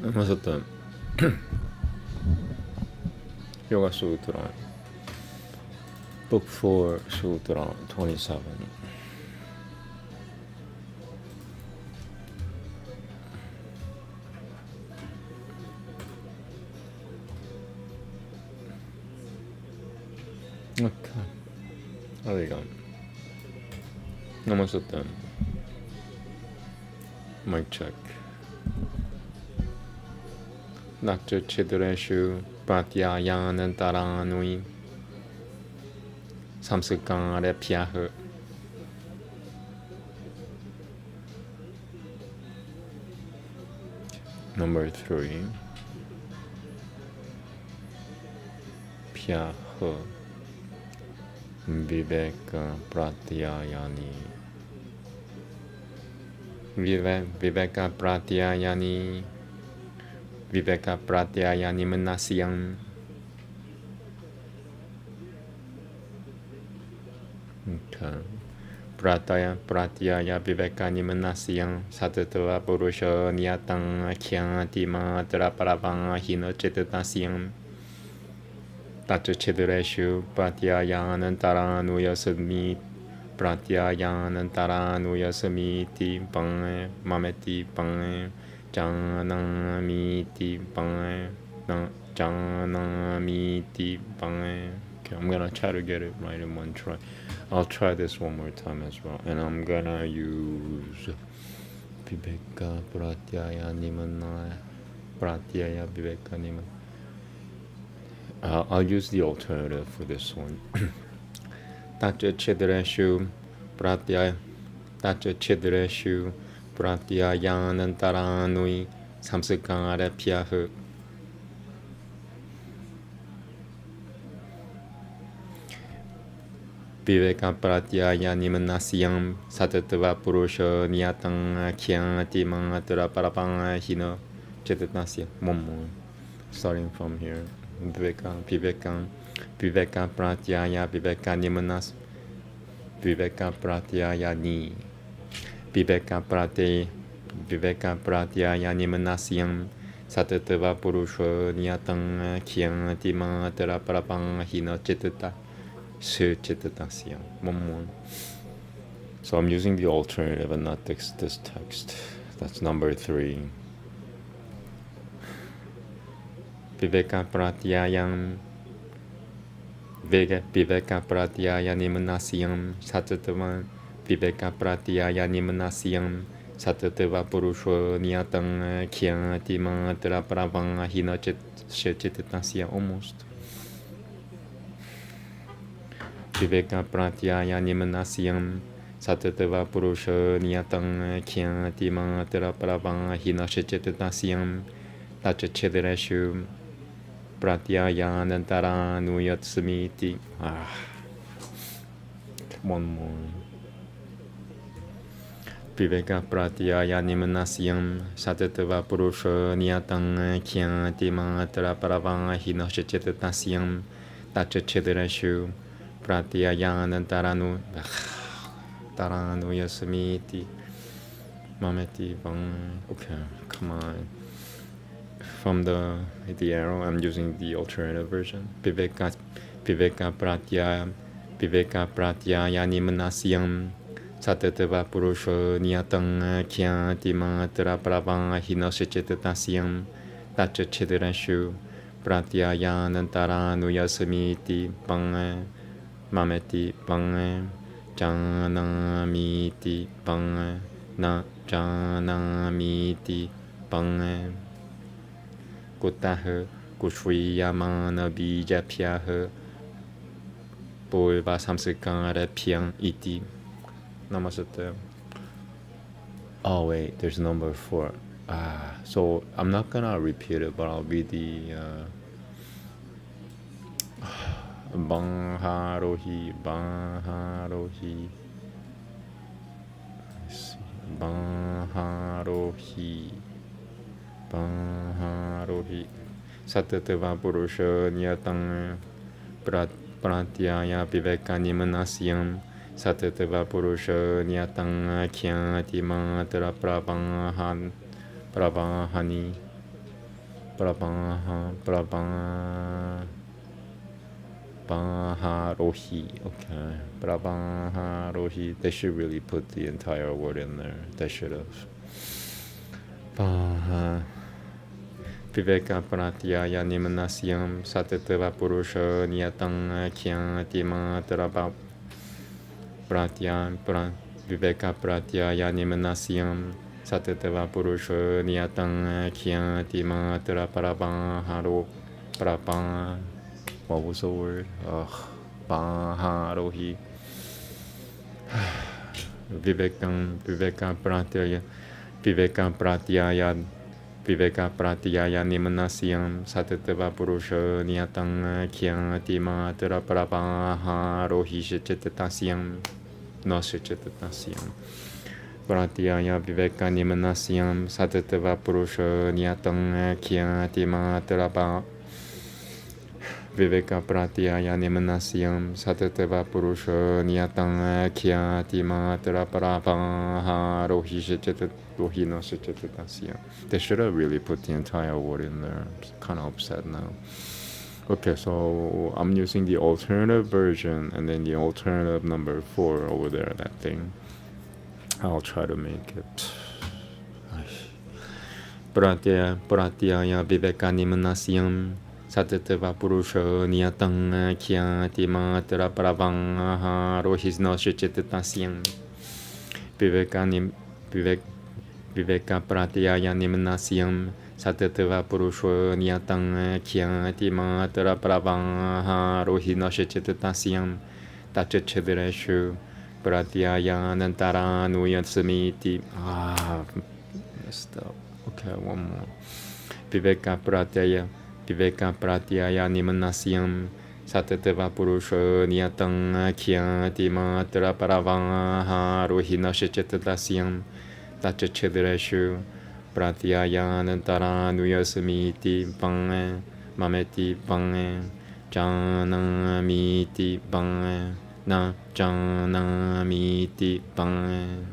Namaste. Yoga Sutra, Book 4, Sutra 27. Okay, there we go. Namaste. Mic check. Dr. Chidreshu Pratyayanantaranui Samskara Pyaha. Number 3. Pyaha Viveka Pratyayani. Viveka Pratyayani. Viveka Pratyayani Manasyam. Okay. Pratyaya Vivekani Manasyam Satatva Purusha Niyatang Akhyati Matra Paravang Hino Chitatasyam Tatra Chidureshu Pratyayanantaranuya Samit Pratyayanantaranuya Samiti Pang Mameti Pang Janamiti Pang Janamiti Pang. Okay, I'm gonna try to get it right in one try. I'll try this one more time as well, and I'm gonna use Viveka Pratyaya Nimana Pratyaya Viveka Nimana. I'll use the alternative for this one. Tatra Chidreshu Pratyaya Tatra Chidreshu Pratyayanantaranui Samskara Pyaha. Viveka Pratyaya Nimanasyam Satatva Purusha Niyatang Akhyati Matra Parapanga Hino Chetatasya. One more. Starting from here. Viveka Pratyaya Viveka Nimanas Viveka Pratyaya Ni Viveka Pratyaya Nimanasyam Satatva Purusha Niyatang Akhyati Matra Parapanga Hino Chetata. One more. So I'm using the alternative and not this text. That's number 3. Viveka Pratyayam Viveka Pratyaya Nimanasyam Satatva Viveka Pratyaya Nimanasyam Satatva Purusha Niyatang Khyati Matra Pravanga Hina Chetatasya. Almost. Viveka Pratyaya Nimanasyam Satatva Purusha Niyatang Khyati Matra Pravanga Hina Chetatasya. Tatra Chidreshu Pratyayanantaranuyat Samiti. One more. Viveka Pratyaya Nimanasyam Satatva Purusha Niyatang Khyati Matra Paravanga Hina Chetatasya. Tatra Chidreshu Pratyayanantaranu Taranuyat Samiti. Mameti Bang. Okay, come on. From the arrow, I'm using the alternative version. Viveka Pratyaya Nimanasyam Satatva Purusha Niyatang Khyati Matra Pravanga Hina Chetatasya. Tatra Chidreshu Pratyayanantaranuya Samiti Pang Mameti Pang Janamiti Pang Na Janamiti Pang Kutaha Kushriyamana Bija Pyaha Purva Samskara Pyang Iti. Namaste. Oh wait, there's number 4. So I'm not gonna repeat it, but I'll read the Bangharohi. Let's see. Bangharohi Satatva Purusha Niyatang Pratyaya Viveka Nimanasyam Satatva Purusha Niyatang Khyati Matra Pravahani Brahmaharohi. Okay. Brahmaharohi. They should really put the entire word in there. They should have. Viveka pratyaya nimanasyam satatva purusha niyatang khyati matrapa Viveka pratyaya nimanasyam satatva purusha niyatang khyati matra parabhaharo parabha. What was the word? Baharohi. Viveka pratyaya nimanasyam satatva purusha niyatang khyati matra parabhaharohi shachitatasyam no shachitatasyam pratyaya viveka nimanasyam satatva purusha niyatang khyati matra Viveka pratyaya nimanasyam satatva purusha niyatang khyati matra parabhaharohi shachitatohi no shachitatasyam. They should have really put the entire word in there. I'm kind of upset now. Okay, so I'm using the alternative version and then the alternative number 4 over there, that thing. I'll try to make it. Pratyaya viveka nimanasyam satatva purusha niyatang khyati matra parabhaharohi no shachitatasyam. Viveka pratyaya nimanasyam satatva purusha niyatang khyati matra parabhaharohi no shachitatasyam. Tachachidreshu pratyaya nantara nuyasamiti. Messed up. Okay, one more. Viveka pratyaya nimanasyam satatva purusha niyatang khyati matra parabhaharohi no shachitatasyam. Tachachidreshu pratyaya nantara nuyasamiti bang mameti bang janamiti bang na janamiti bang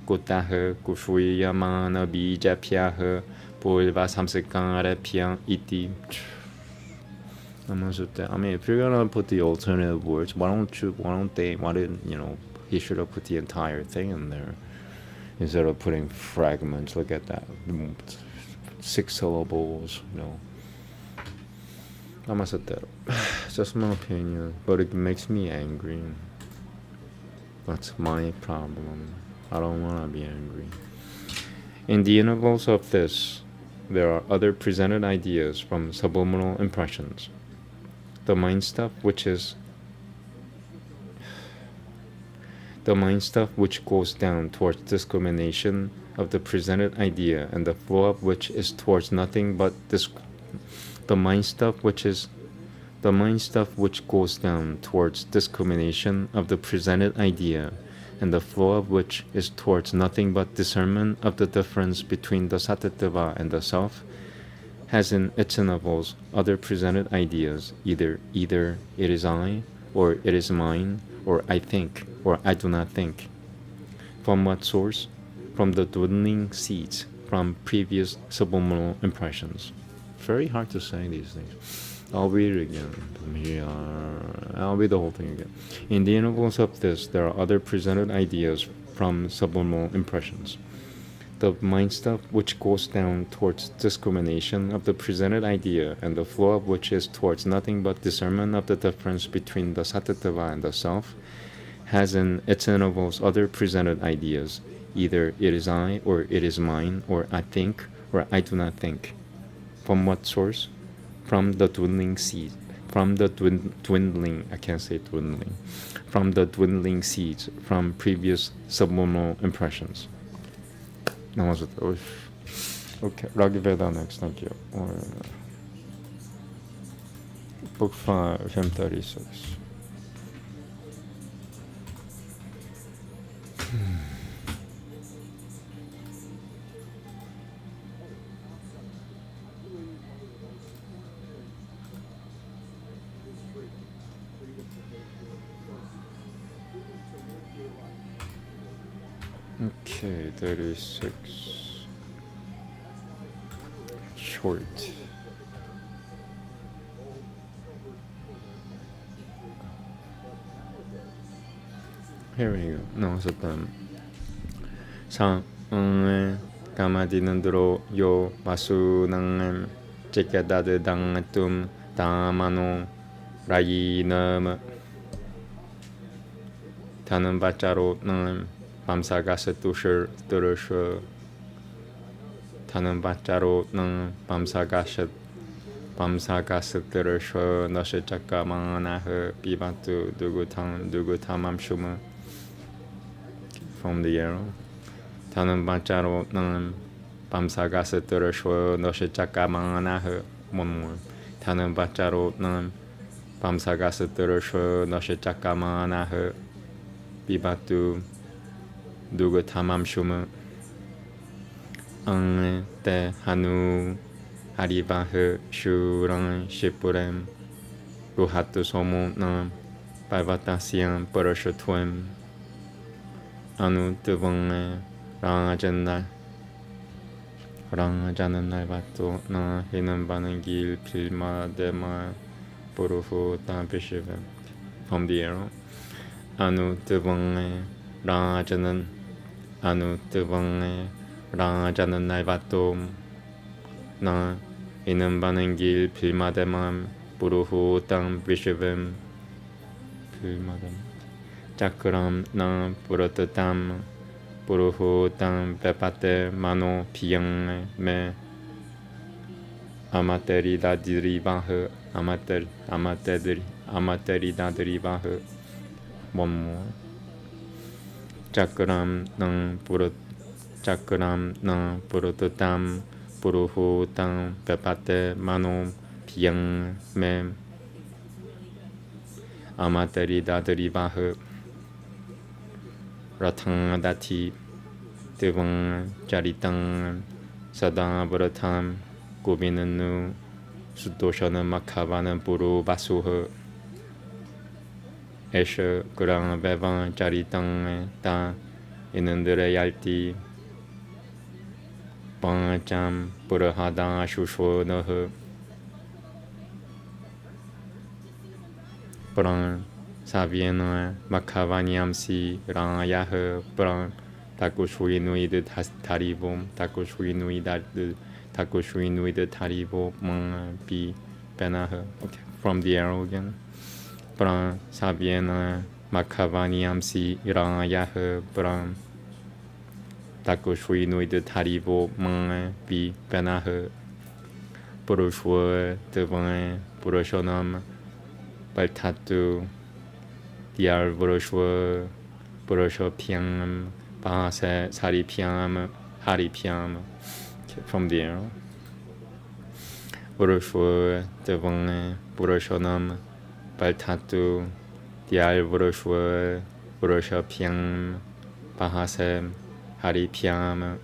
kutah kushuyamana bijapyah purva samskara pya iti. I mean, if you're gonna put the alternative words, why didn't he should have put the entire thing in there instead of putting fragments. Look at that, 6 syllables, It's just my opinion, but it makes me angry. That's my problem. I don't want to be angry. In the intervals of this, there are other presented ideas from subliminal impressions. The mind stuff which goes down towards discrimination of the presented idea, and the flow of which is towards nothing but the mind stuff which goes down towards discrimination of the presented idea, and the flow of which is towards nothing but discernment of the difference between the sattva and the self, has in its intervals other presented ideas, either it is I, or it is mine, or I think, or I do not think. From what source? From the dwindling seeds, from previous subliminal impressions. Very hard to say these things. I'll read it again. I'll read the whole thing again. In the intervals of this, there are other presented ideas from subliminal impressions. The mind stuff which goes down towards discrimination of the presented idea, and the flow of which is towards nothing but discernment of the difference between the sattva and the self, has in its intervals other presented ideas, either it is I, or it is mine, or I think, or I do not think. From what source? From the dwindling seeds. From the dwindling seeds, from previous subliminal impressions. Namaste. Okay, Veda next, thank you. Book 5, hymn 36. Okay, 36. Short. here we go. 나왔었던 상응에 가마디는 들어 요 마수낭 제게다드 당tum다마노 라이넘 다는 바자로는 밤사가스 두실 들으셔 다는 바자로는 밤사가스 들으셔 너시 잠깐만하여 비반투 누구 탐함슈무 from the arrow 다는 바자로는 밤사가스 들으셔 너시 잠깐만하여 one more 다는 바자로는 밤사가스 들으셔 너시 잠깐만하여 비반투 누구 탐함슈무 때 한우 Aribahe Shuran Shipurem Ruhatu Somunam Parvatasiam Parashutwem Anu Tuvang Rangajanal Naivato Na Hinam Banangil Pilma Dema Purufu Tampishivem from the arrow Anu Tuvang Rangajanan Anu Tuvang Rangajanan Naivato 나 이는 바는 길 빌마데맘 부르후 땅 비시뱀 빌마데맘 자크람 나 부르트담 부르후 땅 베파테 마노 비양 메 아마테리다드리바흐 아마테리다드리바흐 뭐뭐 자크람 나 부르트담 부르후 땅 베파테 마노 비양 메 아마테리다드리바흐 라탕다티 드봉 자리땅 사다 버릇함 고비는 누 수도셔는 마카바는 부루 바수흐 에셔 그랑 베방 자리땅 따 이는들의 얄띠 방참 부르하다 슈쇼너흐 프랑 사비에나 마카바니암시 랑야흐 프랑 다쿠슈이누이드 다리봄 다쿠슈이누이드 다리보 멍비 베나흐 okay from the arrow again 프랑 사비에나 마카바니암시 랑야흐 프랑 다쿠슈이누이드 다리보 멍비 베나흐 부르슈어 드봉에 부르쇼남 발타투 디알 부르슈어 부르쇼피앙 바세 사리피앙 하리피앙 from the arrow 부르슈어 드봉에 부르쇼남 발타투 디알 부르슈어 부르쇼피앙 바세 하리피암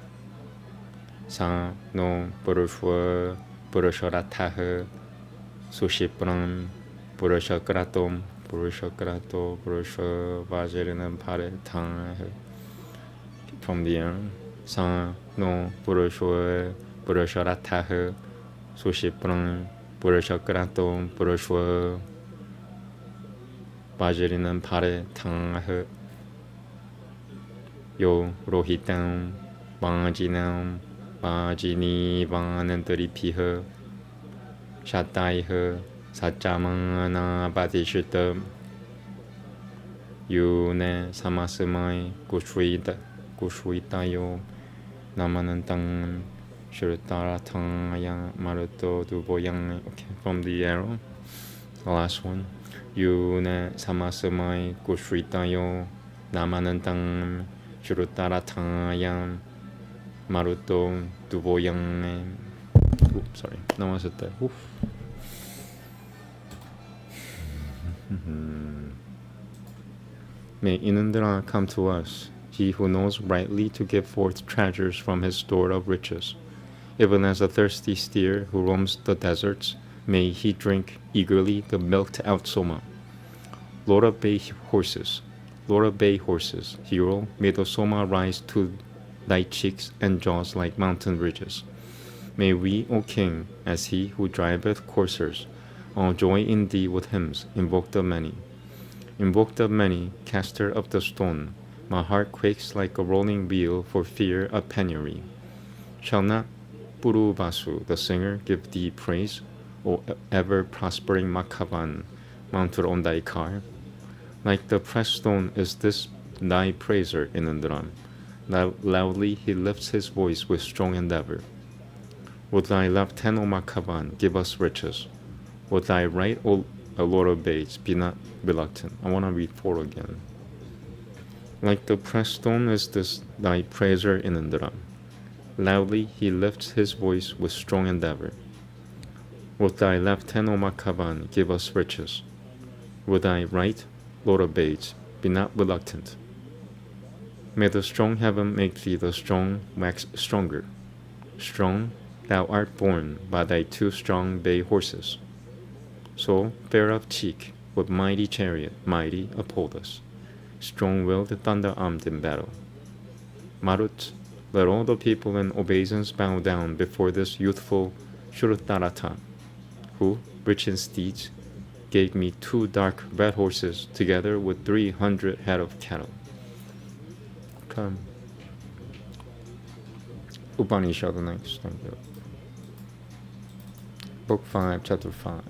상노 부르슈어 부르쇼라타흐 수시프람 부르쇼크라톰 부르쇼크라토 부르쇼 바제르는 파레 탕흐 from the air 상노 부르슈어 부르쇼라타흐 수시프람 부르쇼크라톰 부르쇼 바제르는 파레 탕흐 요 로히땅 바지남 바지니 바난트리피흐 샤타이흐 사짜망나 바디슈터 유네 사마스마이 구슈이타요 나마는 땅 슈르타라탕야 마르토 두보양 okay from the arrow the last one 유네 사마스마이 구슈이타요 나마는 땅 슈르타라탕야 마루토 두보양에 sorry 나왔었다 May Inandra come to us, he who knows rightly to give forth treasures from his store of riches. Even as a thirsty steer who roams the deserts, may he drink eagerly the milked-out soma. Lord of bay horses, hero, may the soma rise to thy cheeks and jaws like mountain ridges. May we, O king, as he who driveth coursers, all joy in thee with hymns, invoke the many. invoked of many, caster of the stone, my heart quakes like a rolling wheel for fear of penury. Shall not Puruvasu, the singer, give thee praise, O ever-prospering Makhavan, mounted on thy car? Like the pressed stone is this thy praiser in Indram. Loudly he lifts his voice with strong endeavor. Would thy left hand, O Makhavan, give us riches? Would thy right, O Lord of Bays, be not reluctant? I want to read 4 again. Like the pressed stone is this thy praiser in Indram. Loudly he lifts his voice with strong endeavor. Would thy left hand, O Makhavan, give us riches? Would thy right, Lord of Bays, be not reluctant? May the strong heaven make thee the strong wax stronger. Strong, thou art born by thy 2 strong bay horses. So, fair of cheek, with mighty chariot, mighty, uphold us. Strong-willed, thunder-armed in battle. Marut, let all the people in obeisance bow down before this youthful Shrutarata, who, rich in steeds, gave me 2 dark red horses together with 300 head of cattle. Okay. Upanishad next. Thank you. Book 5, Chapter 5.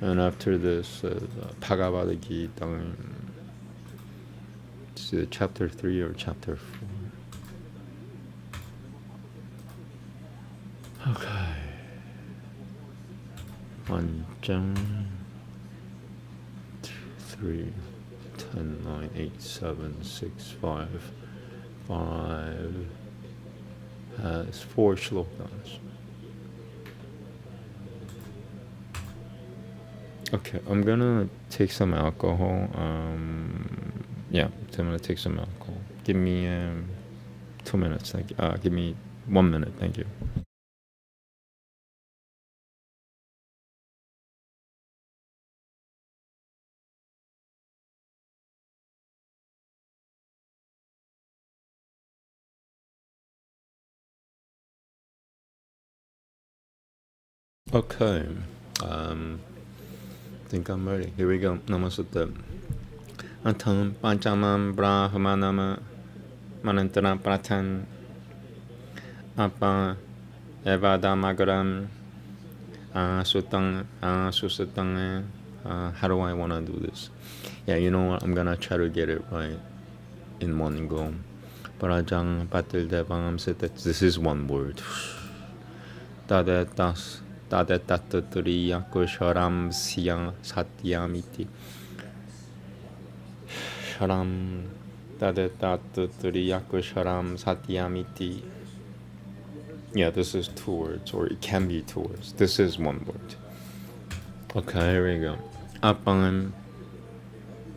And after this, Bhagavad Gita, it's Chapter 3 or Chapter 4. Okay. 1 장 2, 3, 10, 9, 8, 7, 6, 5. 5 has 4 shlokas. Okay, I'm gonna take some alcohol. Yeah, I'm gonna take some alcohol. Give me 2 minutes. Give me 1 minute. Thank you. Okay. I think I'm ready. Here we go. Namaste. Atam Panchamam Brahmanama Manantara Pratan Apa Evadamagaram Sutang Susatang. How do I want to do this? Yeah, you know what? I'm gonna try to get it right in one go. Parajang Patil Devang Sitat. This is one word. Tadetas. Tadetaturiya Kusharam Siyang Satyamiti. Sharam Tadetaturiya Kusharam Satyamiti. Yeah, this is 2 words, or it can be 2 words. This is 1 word. Okay, here we go. Apam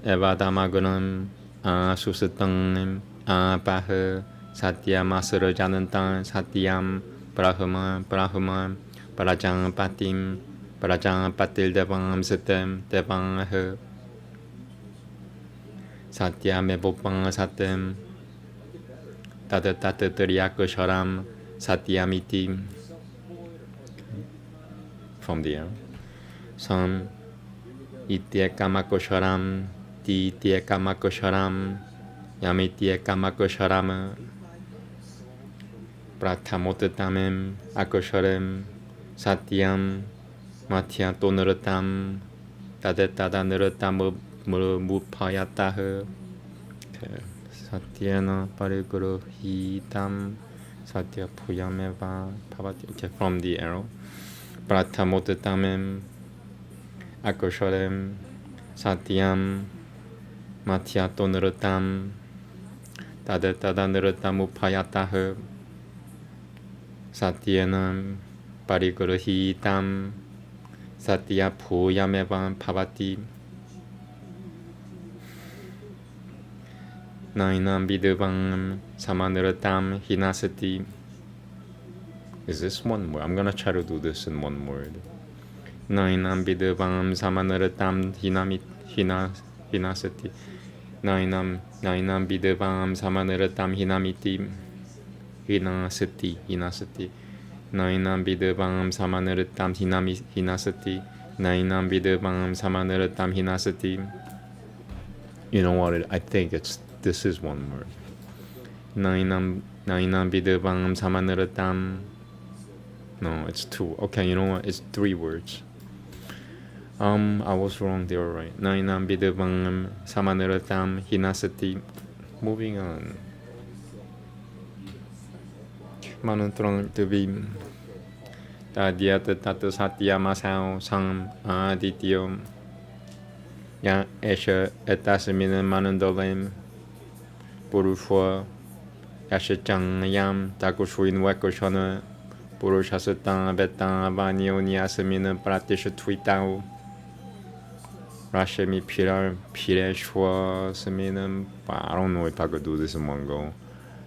Evadamagunam Susatang Apah Satyamasara Janantan Satyam Brahman Parajang Patim Parajang Patil Devang Sitem Devang Satya Mebopang Satem Tataturiyaku Sharam Satyamiti. From there. Sam Ityekamakosharam Tityekamakosharam Yamityekamakosharam Prathamotatamem Akosharem Satyam Matya Tonaratam Tadetada Mupayatah. Satyana Pariguru Hitam Satya Puyameva Pavati. Okay, from the arrow. Prathamotatamem Akosharem Satyam Matya Tonaratam Tadetada Mupayatah. Satyana Parigurhitam Satya Puyameva Pavati. Nainam Viduvang Samanuratam Hinasati. Is this 1 word? I'm gonna try to do this in 1 word. Nainam Viduvang Samanuratam Hinasati. Nainam bidabam samanaratam hinamiti hinasati. Nainam bidabam samanaratam hinasati. Nainam bidabam samanaratam hinasati. You know what? I think this is one word. Nainam bidabam samanaratam. No, it's two. Okay, you know what? It's three words. I was wrong. They were right. Nainam bidabam samanaratam hinasati. Moving on. Manantran tuvim. Tadyata tatu satya masao sam adityo. Ya esha etasamina manandolem. Puruswa. Yashachang yam takushuin wakoshana. Purushasatang betang vanyo nyasamina pratisha tweetao. Rashami Pireshwa Seminam. I don't know if I could do this in one go.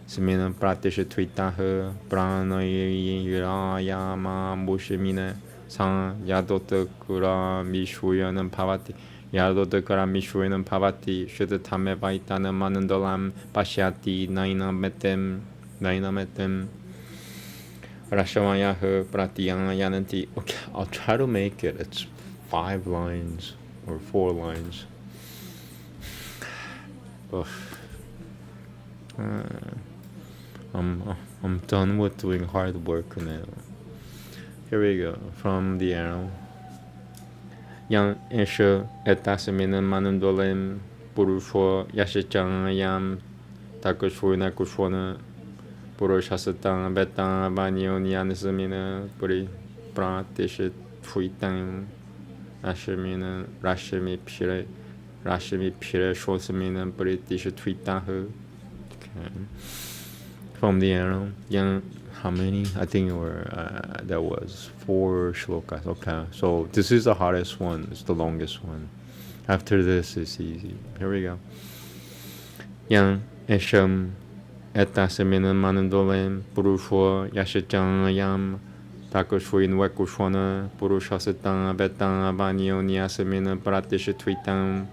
Seminam Pratisha Twitaha Pranayama Mushamina Sang Yadota Kura Mishuyanam Pavati Yadota Kura Mishuyanam Pavati Shudatame Vaitana Manandalam Pashyati Naina Metem Rashamayaha Pratyang Yananti. Okay, I'll try to make it. It's 5 lines. Or 4 lines. I'm done with doing hard work now. Here we go. From the arrow. Yang esha etasamina manandolem purusho yashachang yam takushuna kushwana purushasatang betang banyon yanasamina puri pratisha fuitang. Rashami Pire Shosamina Britisha Twitahu. Okay. From the arrow. Young, how many? I think there was 4 shlokas. Okay, so this is the hardest one. It's the longest one. After this is easy. Here we go. Yang Esham Etasamina Manandolem Purusho Yashachang Yam Takushuin Wekushwana Purushasatang Betang Banyo Nyasamina Pratisha Tweetang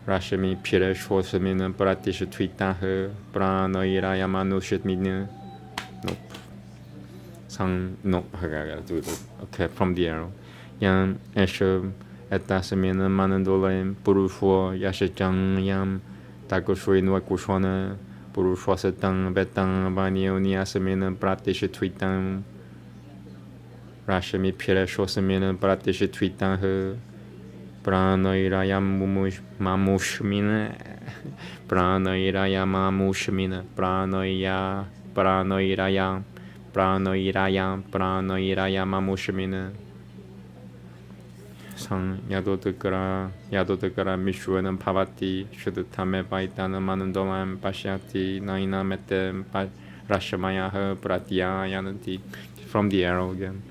Rashami Pireshwasamina Pratisha Tweetaha Pranoiraya Manushitmina. Nope. Nope, I gotta do this. Okay, from the arrow. Yam Esha Etasamina Manandolem Purusho Yashachang Yam Takushuin Wekushwana Purushwasatang betang banyo nyasamina pratisha tweetang Rashami Pireshwasamina pratisha tweetang Pranoirayam mamushmina Pranoirayam Pranoirayam mamushmina Sang Yadotakara Mishwanam Pavati Shudatame Vaitana Manandolam Pashyati Naina Metem Rashamayaha Pratya Yananti. From the arrow again.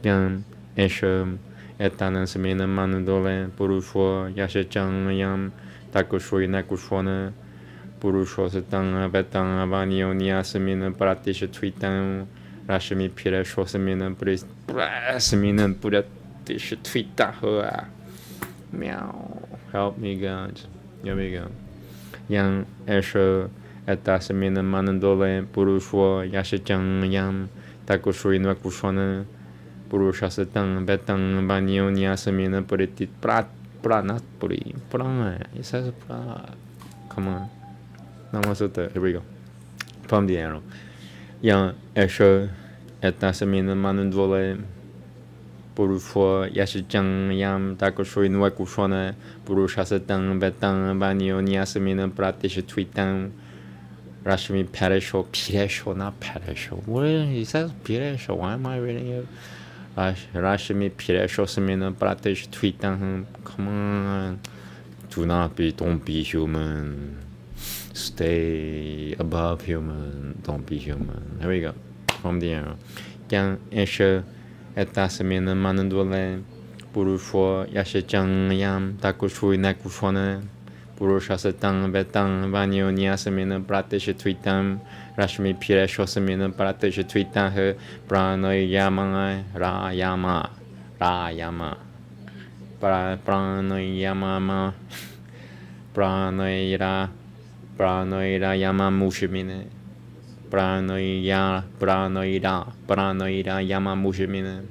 Yan Esham Etanan Samina Manandole Purusho Yashachang Yam Takushui Nakushwana Purusho Satang Betang Vanyo Nyasamina Pratisha Tweetang Rashami Pireshwasamina Prasamina Pratisha Tweetaha. Meow. Help me, God. Here we go. Yang Esha Etasamina Manandole Purusho Yashachang Yam Takushui Nakushwana Purushasatang Betang Banyo Nyasamina Pratit Pranat Puri Prana. It says Pra. Come on. Namaste. Here we go. From the arrow. Yang Esha Etasamina Manandole Purusho Yashachang Yam Takushui Nakushwana Purushasatang Betang Banyo Nyasamina Pratisha Tweetang Rashmi Piresho, not Piresho. What is it? He says Piresho. Why am I reading it? Rashmi Piresho Samina Pratisha Tweetang. Come on. Don't be human. Stay above human. Don't be human. Here we go. From the arrow. Yang Esha Etasamina Manandole Purusho Yashachang Yam Takushui Nakushwana Purushasatang Betang Vanyo Nyasamina Pratisha Tweetam Rashmi Pireshosamina Pratisha Tweetang Pranoyama Rayama Pranoyama Pranoira Pranoira Yama Mushimine Pranoira Yama Mushimine.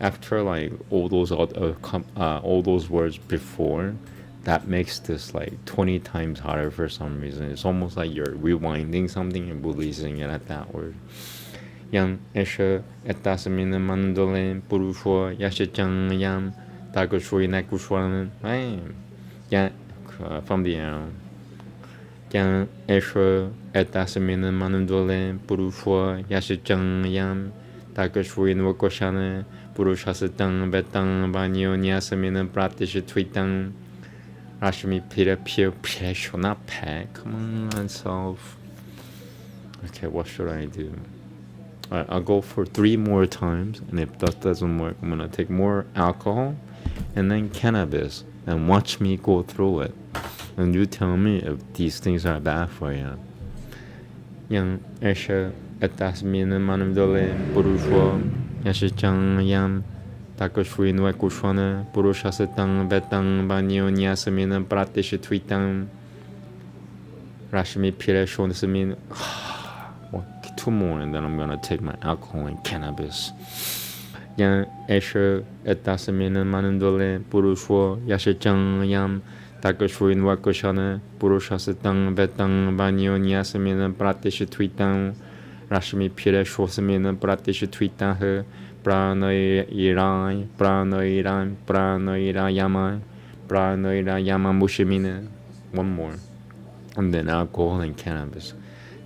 After like all those words before, that makes this like 20 times harder for some reason. It's almost like you're rewinding something and releasing it at that word. Yang eshe etasmine mandole purusho yashechang yam takoshui nakushwan. Yang from the arrow. Yang eshe etasmine mandole purusho yashechang yam takoshui nakushwan. Purushasatang betang banyo nyasamina pratish tweetang Rashmi pira pure pressure not pack. Come on self. Okay, what should I do? Alright, I'll go for 3 more times, and if that doesn't work, I'm gonna take more alcohol and then cannabis and watch me go through it. And you tell me if these things are bad for you. Yang esha etasmina manamdole purusho Yashichan yam takoshui no kushwana purushasatang betang banyo nyasamina pratish tweetang Rashmi pire shonasamin. 2 more, and then I'm gonna take my alcohol and cannabis. Yan esher etasamina manandole purusho yashichan yam takoshui no kushana purushasatang betang banyo nyasamina pratish tweetang Rashmi pire shosamina pratish tweetang her pranoira yama mushimina. 1 more, and then alcohol and cannabis.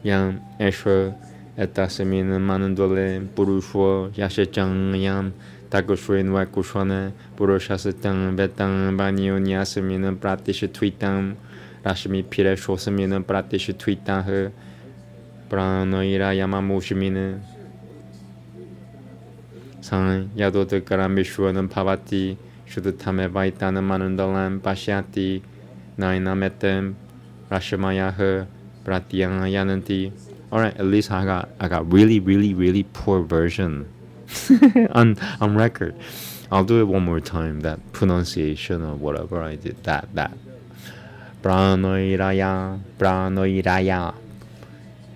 Yam esher etasamina manandole purusho yashechang yam takoshui no kushana purushasatang betang banyo nyasamina pratish tweetang Rashmi pire shosamina pratish tweetang her pranoira yama mushimina. Sang yadote karambishwanan pavati shudutame vaitana manandalam pashyati nainametem rashamayah pratyanyananti. Alright, at least I got really poor version on record. I'll do it one more time, that pronunciation or whatever I did. That pranoiraya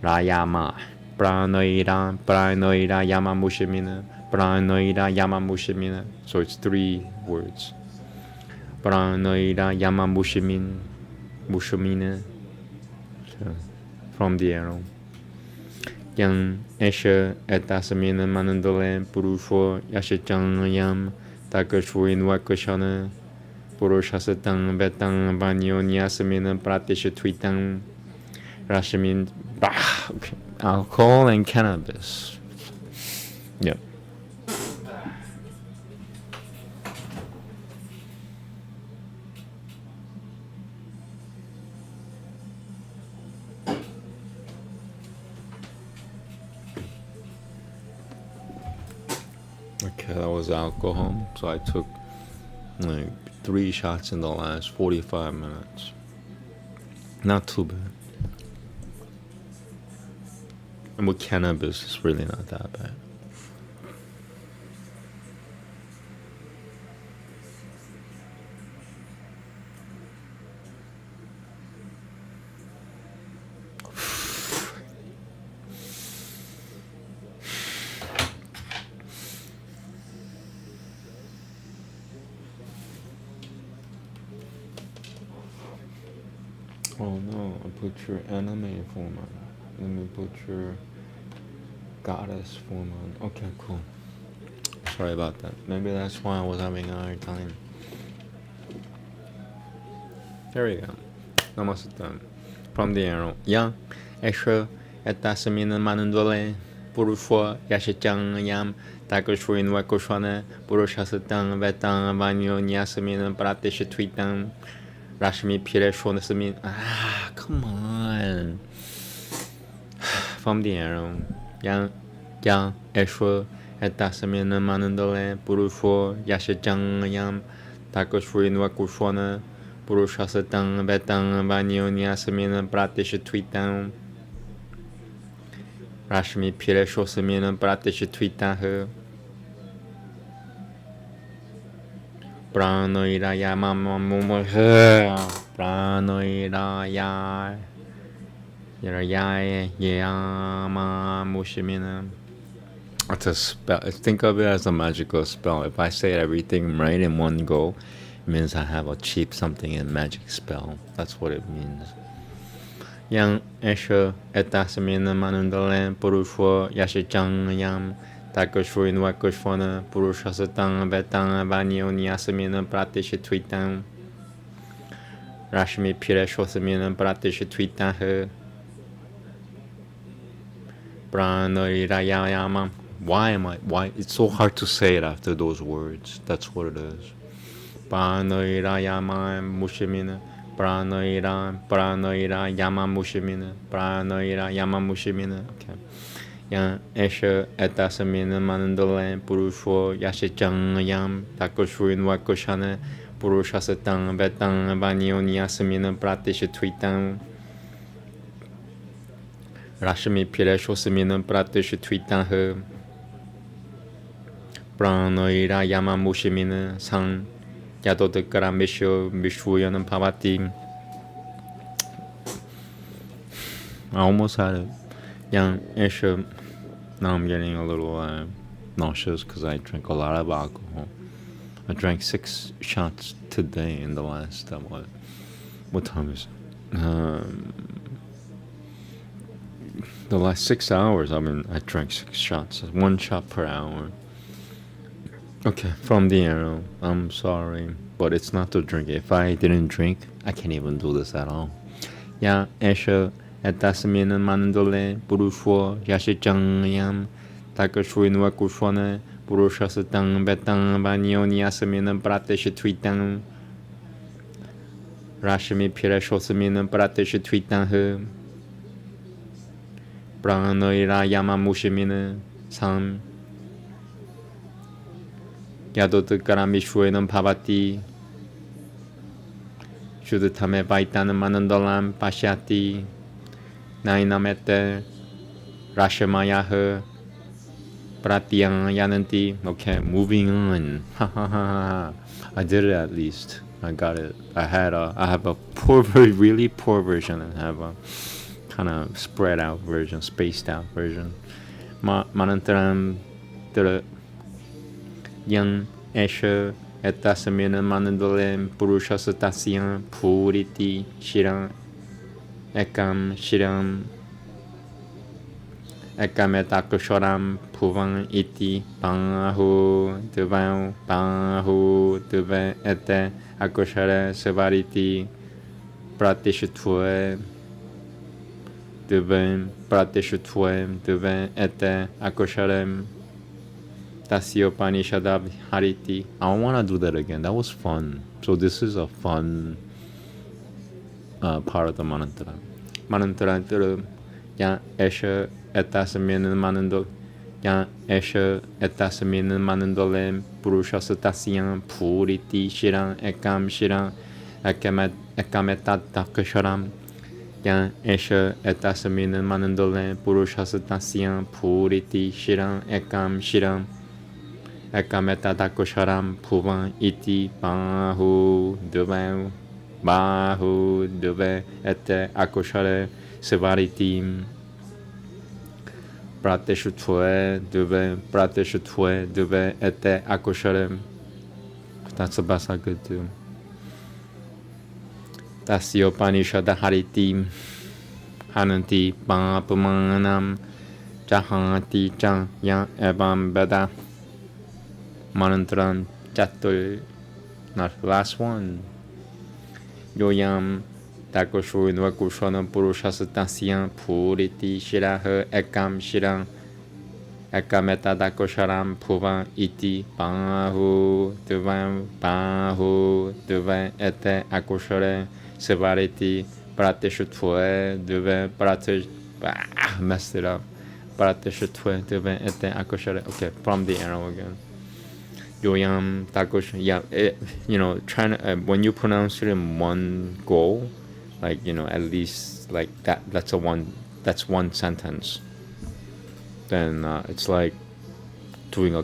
Rayama Pranoira Yama Mushimina Pranoira Yama Mushimina. So it's 3 words. Pranoira Yama Mushimina. So, from the arrow. Yang esha etasamina manandole purusho yashachang yam takashuin wakashana purushasatang betang banyo nyasamina pratisha tweetang Rashamin, okay. Alcohol and cannabis. Yep. Okay, that was alcohol. So I took like 3 shots in the last 45 minutes. Not too bad. And with cannabis, it's really not that bad. Oh no, I put your anime form on. Let me put your goddess form on. Okay, cool. Sorry about that. Maybe that's why I was having a hard time. There we go. Namaste. From the arrow. Yang, Esha, Etasamina Manandole, Purusho, Yashachang Yam, Takoshuin Wakoshwana, Purushasatang, Vetang, Banyo, Nyasamina, Pratisha Tweetang, Rashmi Pire Shonasamin. Come on. From the arrow. Yang, Esha, Etasamina Manandole, Purusho, Yashachang Yam, Takoshuin Wakoshwana, Purushasatang, Betang, Banyo, Nyasamina, Pratisha Tweetang, Rashmi Pire Shosamina, Pratisha Tweetang her. Pranoiraya mama Pranoiraya Yama Mushimina. It's a spell. Think of it as a magical spell. If I say everything right in one go, it means I have achieved something in magic spell. That's what it means. Yang Esha etasamina manundalen purusho yashicang yam takoshruin wakoshfona purushasatang betang banyo nyasamina pratishitwitang Rashmi pireshwasamina pratishitwitang Pranoirayamam. Why? It's so hard to say it after those words. That's what it is. Pranoirayamam mushimina. Pranoira yama mushimina. Pranoira yama mushimina. Okay. Yang esha etasamina manandalan purusho yashicang yam takoshruin wakoshana purushasatang betang banyo nyasamina pratishitwitang Rashmi pireshwasamina pratishitwitang Pranoira yama mushimina sang Yadodakara Misho Mishvuyanam Pavati. I almost had it. Yang Esha. Now I'm getting a little nauseous because I drank a lot of alcohol. I drank 6 shots today in the last what time is it? The last 6 hours I drank 6 shots. 1 shot per hour. Okay, from the arrow. I'm sorry, but it's not to drink. If I didn't drink, I can't even do this at all. Ya esha etasamina manandole purusho yashicang yam takashruin wakushwana purushasatang betang banyo nyasamina pratishitwitang Rashmi pireshwasamina pratishitwitang Pranoira yama mushimina sam Yadodakara Mishvuyanam Pavati Shudutame Vaitanam Manandalam Pashyati Nainamete Rashamayaha Pratyang Yananti. Okay, moving on. I did it at least. I got it. I have a really poor version, and I have a kind of spread out version, spaced out version. Manantaram Yang esha etasamina manandolem purushasatasyam puriti shiram ekam shiram ekametakosharam puvan iti pangahu tuvan ete akoshara savariti pratishutve tuvan ete akosharem Tasya Upanishad Hariti. I don't want to do that again. That was fun. So this is a fun part of the mantra. Mantra Ya esha etasamina manando Ya esha etasamina manandolem purushasatasyam puriti shiram ekam shiram ekametatakasaram Ya esha etasamina manandolem purushasatasyam puriti shiram ekam shiram Ekametatakasaram puvan iti bahu deve ete akoshare sevaritim prateshutve deve ete akoshare. That's the best I could do. Tasya Upanishad Hariti Hananti Papamanam Jahanti Chan Yan Ebam Beda Manantran Chatul. Not the last one. Yoyam Takoshu Nwakushana Purushasatasyam Puriti Shiraha Ekam Shiram Ekameta Dakosharam Puvan Iti Pahu Devan Ete Akoshare Sevariti Prateshutwe Devan Pratesh. Messed it up. Prateshutwe Devan Ete Akoshare. Okay, from the arrow again. Yoyam Takosh. Yeah, trying to when you pronounce it in one go, like at least like that. That's one sentence. Then it's like doing a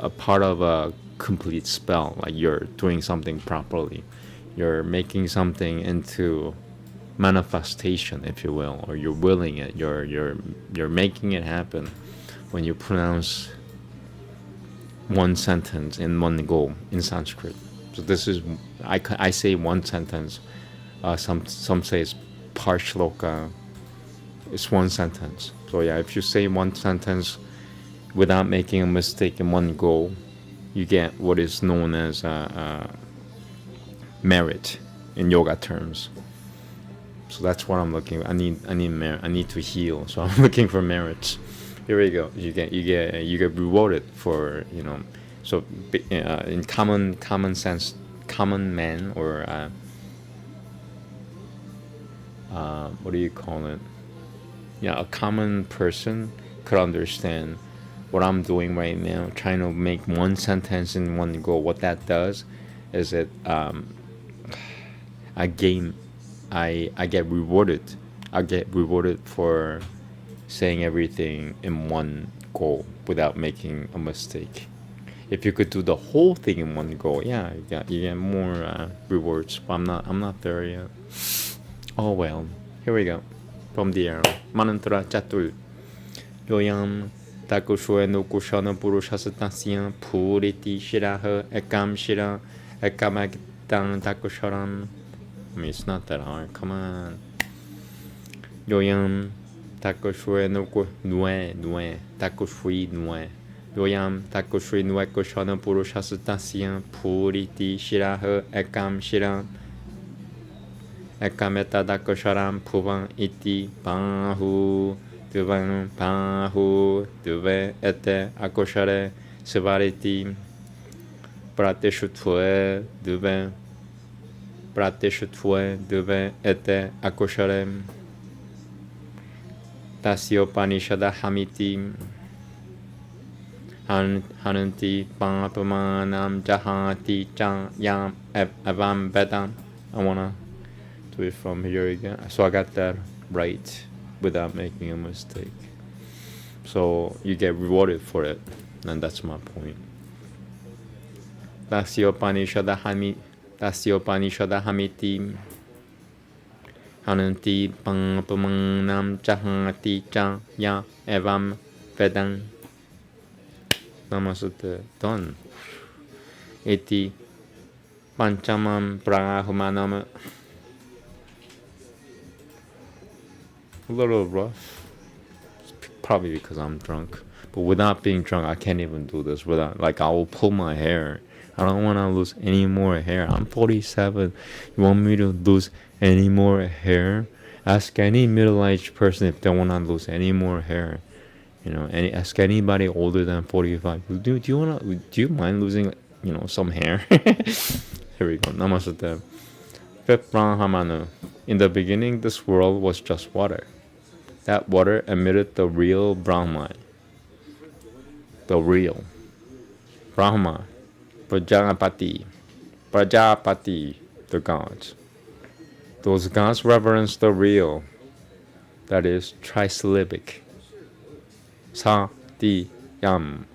part of a complete spell, like you're doing something properly. You're making something into manifestation, if you will, or you're willing it. You're making it happen when you pronounce one sentence in one go in Sanskrit. So this is, I say one sentence. Some say it's parshloka. It's one sentence. So yeah, if you say one sentence without making a mistake in one go, you get what is known as merit in yoga terms. So that's what I'm looking for. I need to heal. So I'm looking for merits. Here we go. You get rewarded for, you know. So in common sense, common man, or what do you call it? Yeah, a common person could understand what I'm doing right now, trying to make one sentence in one go. What that does is it I get rewarded. I get rewarded for saying everything in one go without making a mistake. If you could do the whole thing in one go, yeah, you get more rewards. But I'm not there yet. Oh well. Here we go. From the arrow. Manantra chatul. Yoyam takushu no kushana purushastasya puriti shiraha ekam shira ekamaktan takusharam. I mean, it's not that hard. Come on. Yoyam takushu no nue takushui nue. Yoyam takushui nue kushana purushastasya puriti shiraha ekam shira Ekameta dakosharam puvan iti pahu duvan pahu duve ete akoshare sivariti prateshutue duve ete akoshare tasyopanishada hamiti hananti papamanam jahati chan yam avam vedam. I wanna do it from here again, so I got that right without making a mistake. So you get rewarded for it, and that's my point. Tasyopanishada hamiti hananti pampamanam jahati cha ya evam vedam. Namaste. Done. Iti panchamam prahumanam. A little rough. It's probably because I'm drunk. But without being drunk, I can't even do this. Without, like, I will pull my hair. I don't want to lose any more hair. I'm 47. You want me to lose any more hair? Ask any middle-aged person if they want to lose any more hair. You know, ask anybody older than 45. Do you mind losing, you know, some hair? Here we go. Namaste. Fifth Brahmana. In the beginning, this world was just water. That water emitted the real Brahma. The real Brahma. Prajapati, the gods. Those gods reverence the real, that is trisyllabic. Sa, di, yam.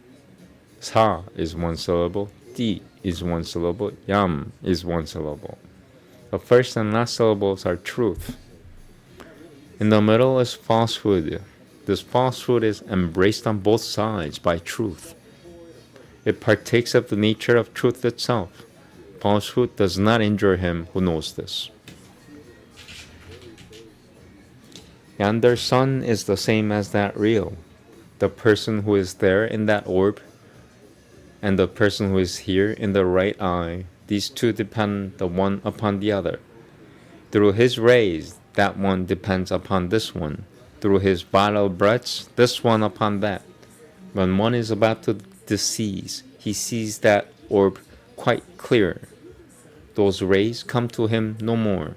Sa is one syllable, di is one syllable, yam is one syllable. The first and last syllables are truth. In the middle is falsehood. This falsehood is embraced on both sides by truth. It partakes of the nature of truth itself. Falsehood does not injure him who knows this. Yonder sun is the same as that real. The person who is there in that orb and the person who is here in the right eye, these two depend the one upon the other. Through his rays, that one depends upon this one. Through his vital breaths, this one upon that. When one is about to decease, he sees that orb quite clear. Those rays come to him no more.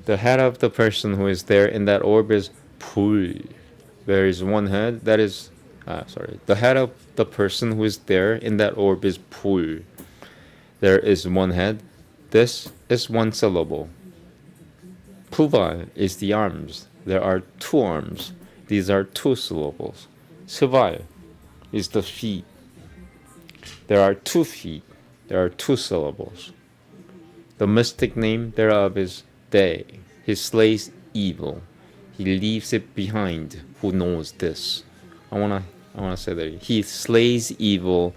The head of the person who is there in that orb is Pul. There is one head that is, the head of the person who is there in that orb is Pul. There is one head. This is one syllable. Puva is the arms. There are two arms. These are two syllables. Sivaya. is the feet. There are 2 feet. There are 2 syllables. The mystic name thereof is Day. He slays evil. He leaves it behind. Who knows this? I wanna say that. He slays evil.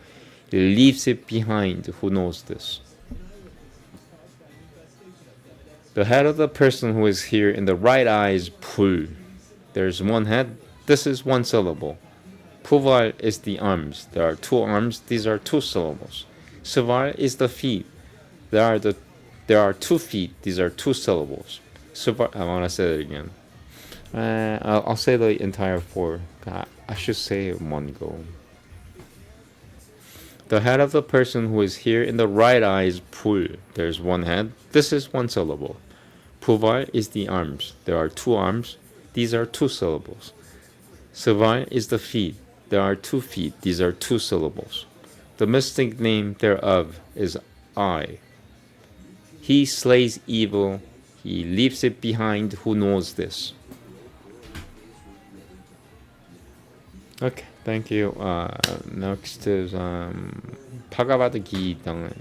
He leaves it behind. Who knows this? The head of the person who is here in the right eye is Pul. There's 1 head. This is 1 syllable. Puval is the arms. There are 2 arms. These are 2 syllables. Suvar is the feet. There are 2 feet. These are 2 syllables. Suvar. I want to say it again. I'll say the entire 4. I should say it in one go. The head of the person who is here in the right eye is Pul. There's 1 head. This is 1 syllable. Puvar is the arms. There are 2 arms. These are 2 syllables. Suvar is the feet. There are 2 feet. These are 2 syllables. The mystic name thereof is I. He slays evil. He leaves it behind. Who knows this? Okay, thank you. Next is Bhagavad Gita.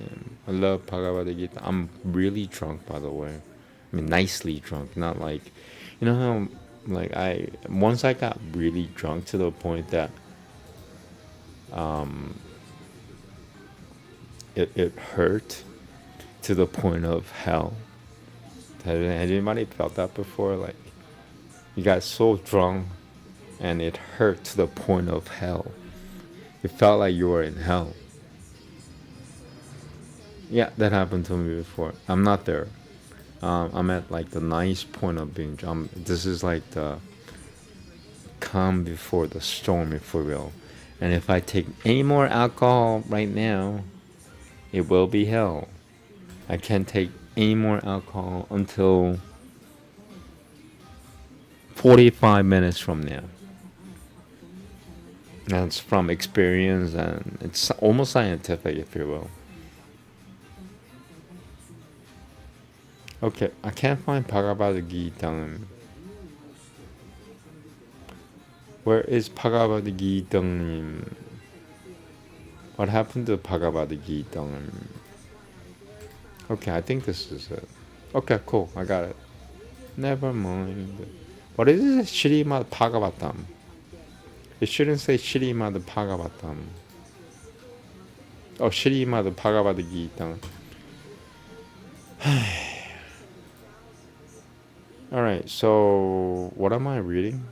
I love Bhagavad Gita. I'm really drunk, by the way. I mean, nicely drunk, not like, you know how, like, once I got really drunk to the point that it hurt to the point of hell. Has anybody felt that before? Like, you got so drunk and it hurt to the point of hell. It felt like you were in hell. Yeah, that happened to me before. I'm not there. I'm at like the nice point of being drunk. This is like the calm before the storm, if you will. And if I take any more alcohol right now, it will be hell. I can't take any more alcohol until 45 minutes from now. That's from experience, and it's almost scientific, if you will. Okay, I can't find Bhagavad Gita. Where is Bhagavad Gita? What happened to Bhagavad Gita? Okay, I think this is it. Okay, cool, I got it. Never mind. What is it? Srimad Bhagavatam. It shouldn't say Srimad Bhagavatam. Oh, Srimad Bhagavad Gita. Alright, so what am I reading?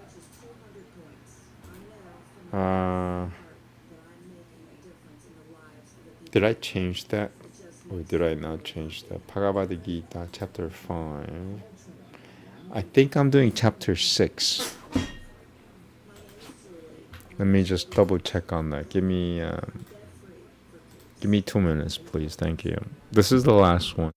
Did I change that? Or did I not change that? Bhagavad Gita, chapter 5. I think I'm doing chapter 6. Let me just double check on that. Give me 2 minutes, please. Thank you. This is the last one.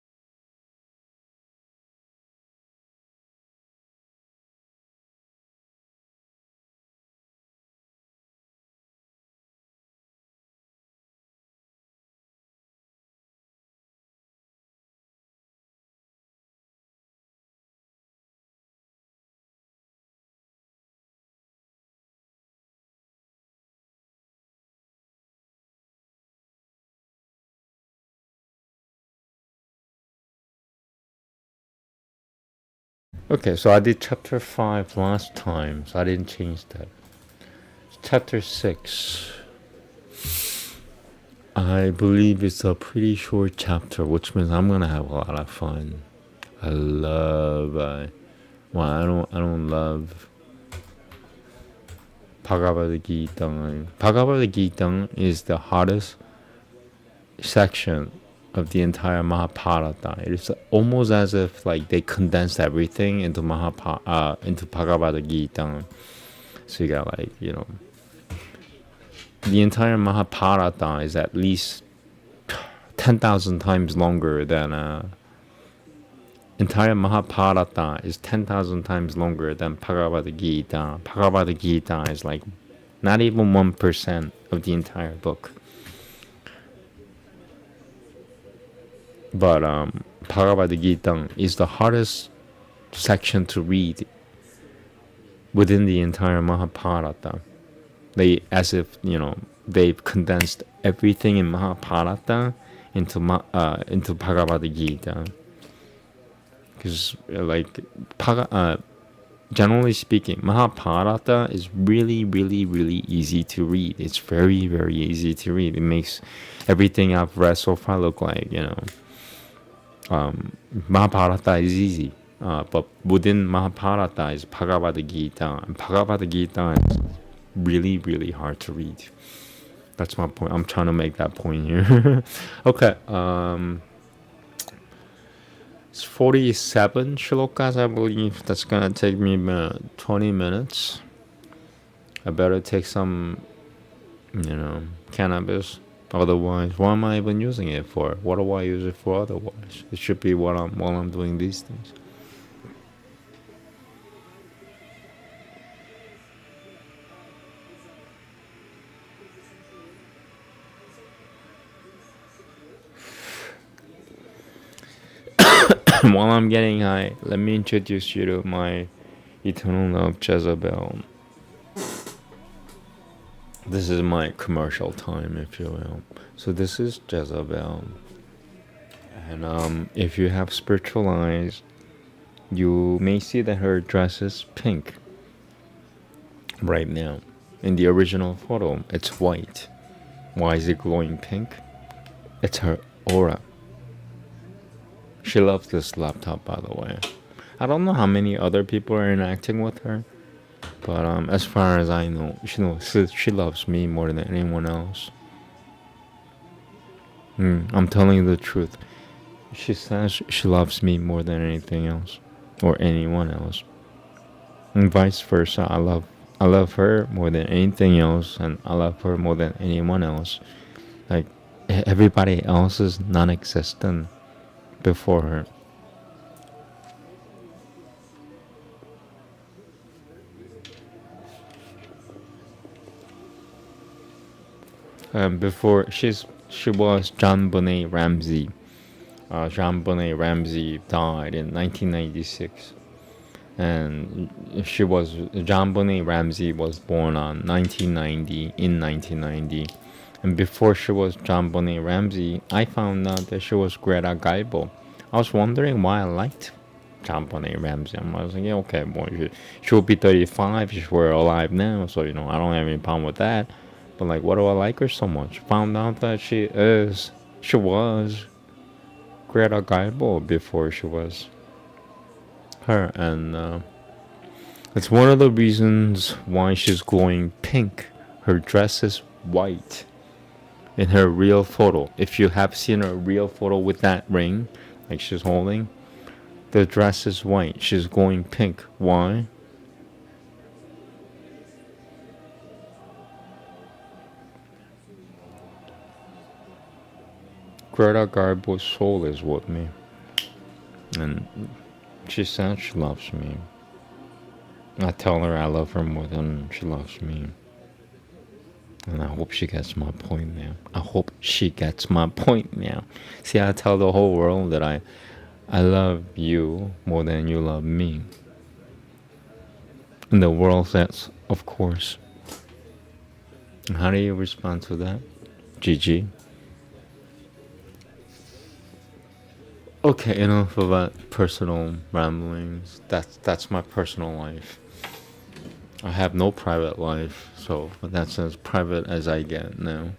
Okay, so I did chapter 5 last time, so I didn't change that. Chapter 6. I believe it's a pretty short chapter, which means I'm gonna have a lot of fun. I don't love Bhagavad Gita. Bhagavad Gita is the hardest section of the entire Mahabharata. It's almost as if like they condensed everything into into Bhagavad Gita. So you got like, you know, the entire Mahabharata is at least 10,000 times longer than entire Mahabharata is 10,000 times longer than Bhagavad Gita. Bhagavad Gita is like not even 1% of the entire book. But Bhagavad Gita is the hardest section to read within the entire Mahabharata. They, as if, they've condensed everything in Mahabharata into Bhagavad Gita. Because, generally speaking, Mahabharata is really, really, really easy to read. It's very, very easy to read. It makes everything I've read so far look like, Mahabharata is easy. But within Mahabharata is Bhagavad Gita. And Bhagavad Gita is really, really hard to read. That's my point. I'm trying to make that point here. Okay. It's 47 shlokas, I believe. That's going to take me about 20 minutes. I better take some, cannabis. Otherwise, what am I even using it for? What do I use it for otherwise? It should be while I'm doing these things. While I'm getting high, let me introduce you to my eternal love, Jezebel. This is my commercial time, if you will. So this is Jezebel. And if you have spiritual eyes, you may see that her dress is pink right now. In the original photo, it's white. Why is it glowing pink? It's her aura. She loves this laptop, by the way. I don't know how many other people are interacting with her, but as far as I know, she loves me more than anyone else. I'm telling you the truth. She says she loves me more than anything else, or anyone else, and vice versa. I love her more than anything else, and I love her more than anyone else. Like, everybody else is non-existent before her. Before she was JonBenet Ramsey. JonBenet Ramsey died in 1996, and JonBenet Ramsey was born in 1990. And before she was JonBenet Ramsey, I found out that she was Greta Garbo. I was wondering why I liked JonBenet Ramsey. I was thinking, okay, well, she would be 35 if she were alive now, so I don't have any problem with that. But like, what do I like her so much? Found out that she was Greta Garbo before she was her, and it's one of the reasons why she's glowing pink. Her dress is white. In her real photo, if you have seen her real photo with that ring, like she's holding, the dress is white. She's glowing pink. Why? Greta Garbo's soul is with me, and she says she loves me. I tell her I love her more than she loves me. And I hope she gets my point now. See, I tell the whole world that I love you more than you love me. And the world says, of course. And how do you respond to that? GG. Okay, enough about personal ramblings. That's my personal life. I have no private life, so that's as private as I get now.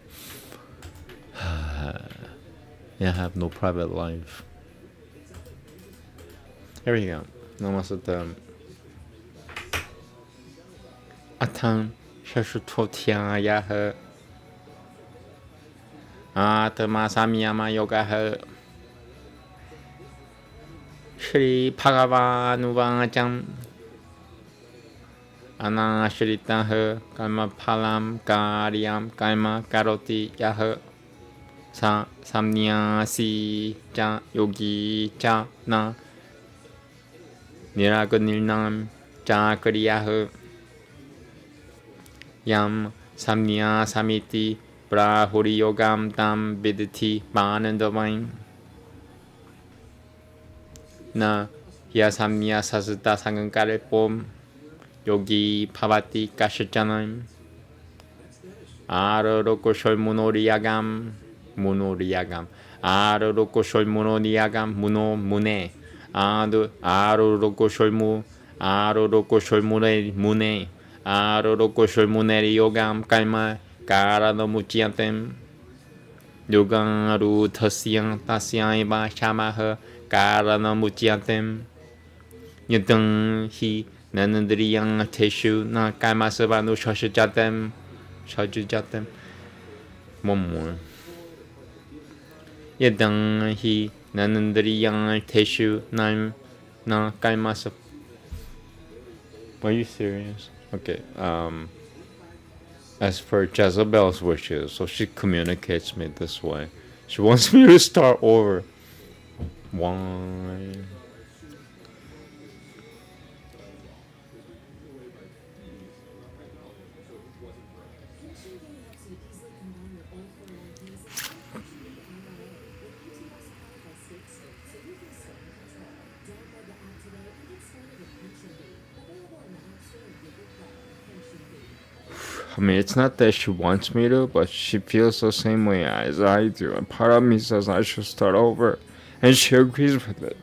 Yeah, I have no private life. Here we go. Namaste. Atam Shashutotyayaha Atama Samyama Yogaha Shri Bhagavanuvajam Anashritaha Karma Palam Karyam Karma Karoti Yaha Samnyasi Cha Yogi Cha Na Niragunilnam Cha Kriyaha Yam Samnya Samiti Brahuri Yogam Tam Viditi Manandavain Na Yasamnya Sasita Sangankare Pom Yogi Pavati Kashajanam Arorokosol munoriagam, munoriagam. Arorokosol munoriagam, muno, mune. Arorokosol mu, arorokosol mune. Arorokosol muneriogam, kalma, kara no muchiantem. Yogang aru tasyang tasyang iba shamaha, kara no muchiantem. Yadang hi nanandriyang teshu na kaimasavanu shashajatem. Shajujatem. One more. Yadang hi nanandriyang teshu na kaimasav. Are you serious? Okay. As for Jezebel's wishes, so she communicates me this way. She wants me to start over. Why? I mean, it's not that she wants me to, but she feels the same way as I do. And part of me says I should start over, and she agrees with it.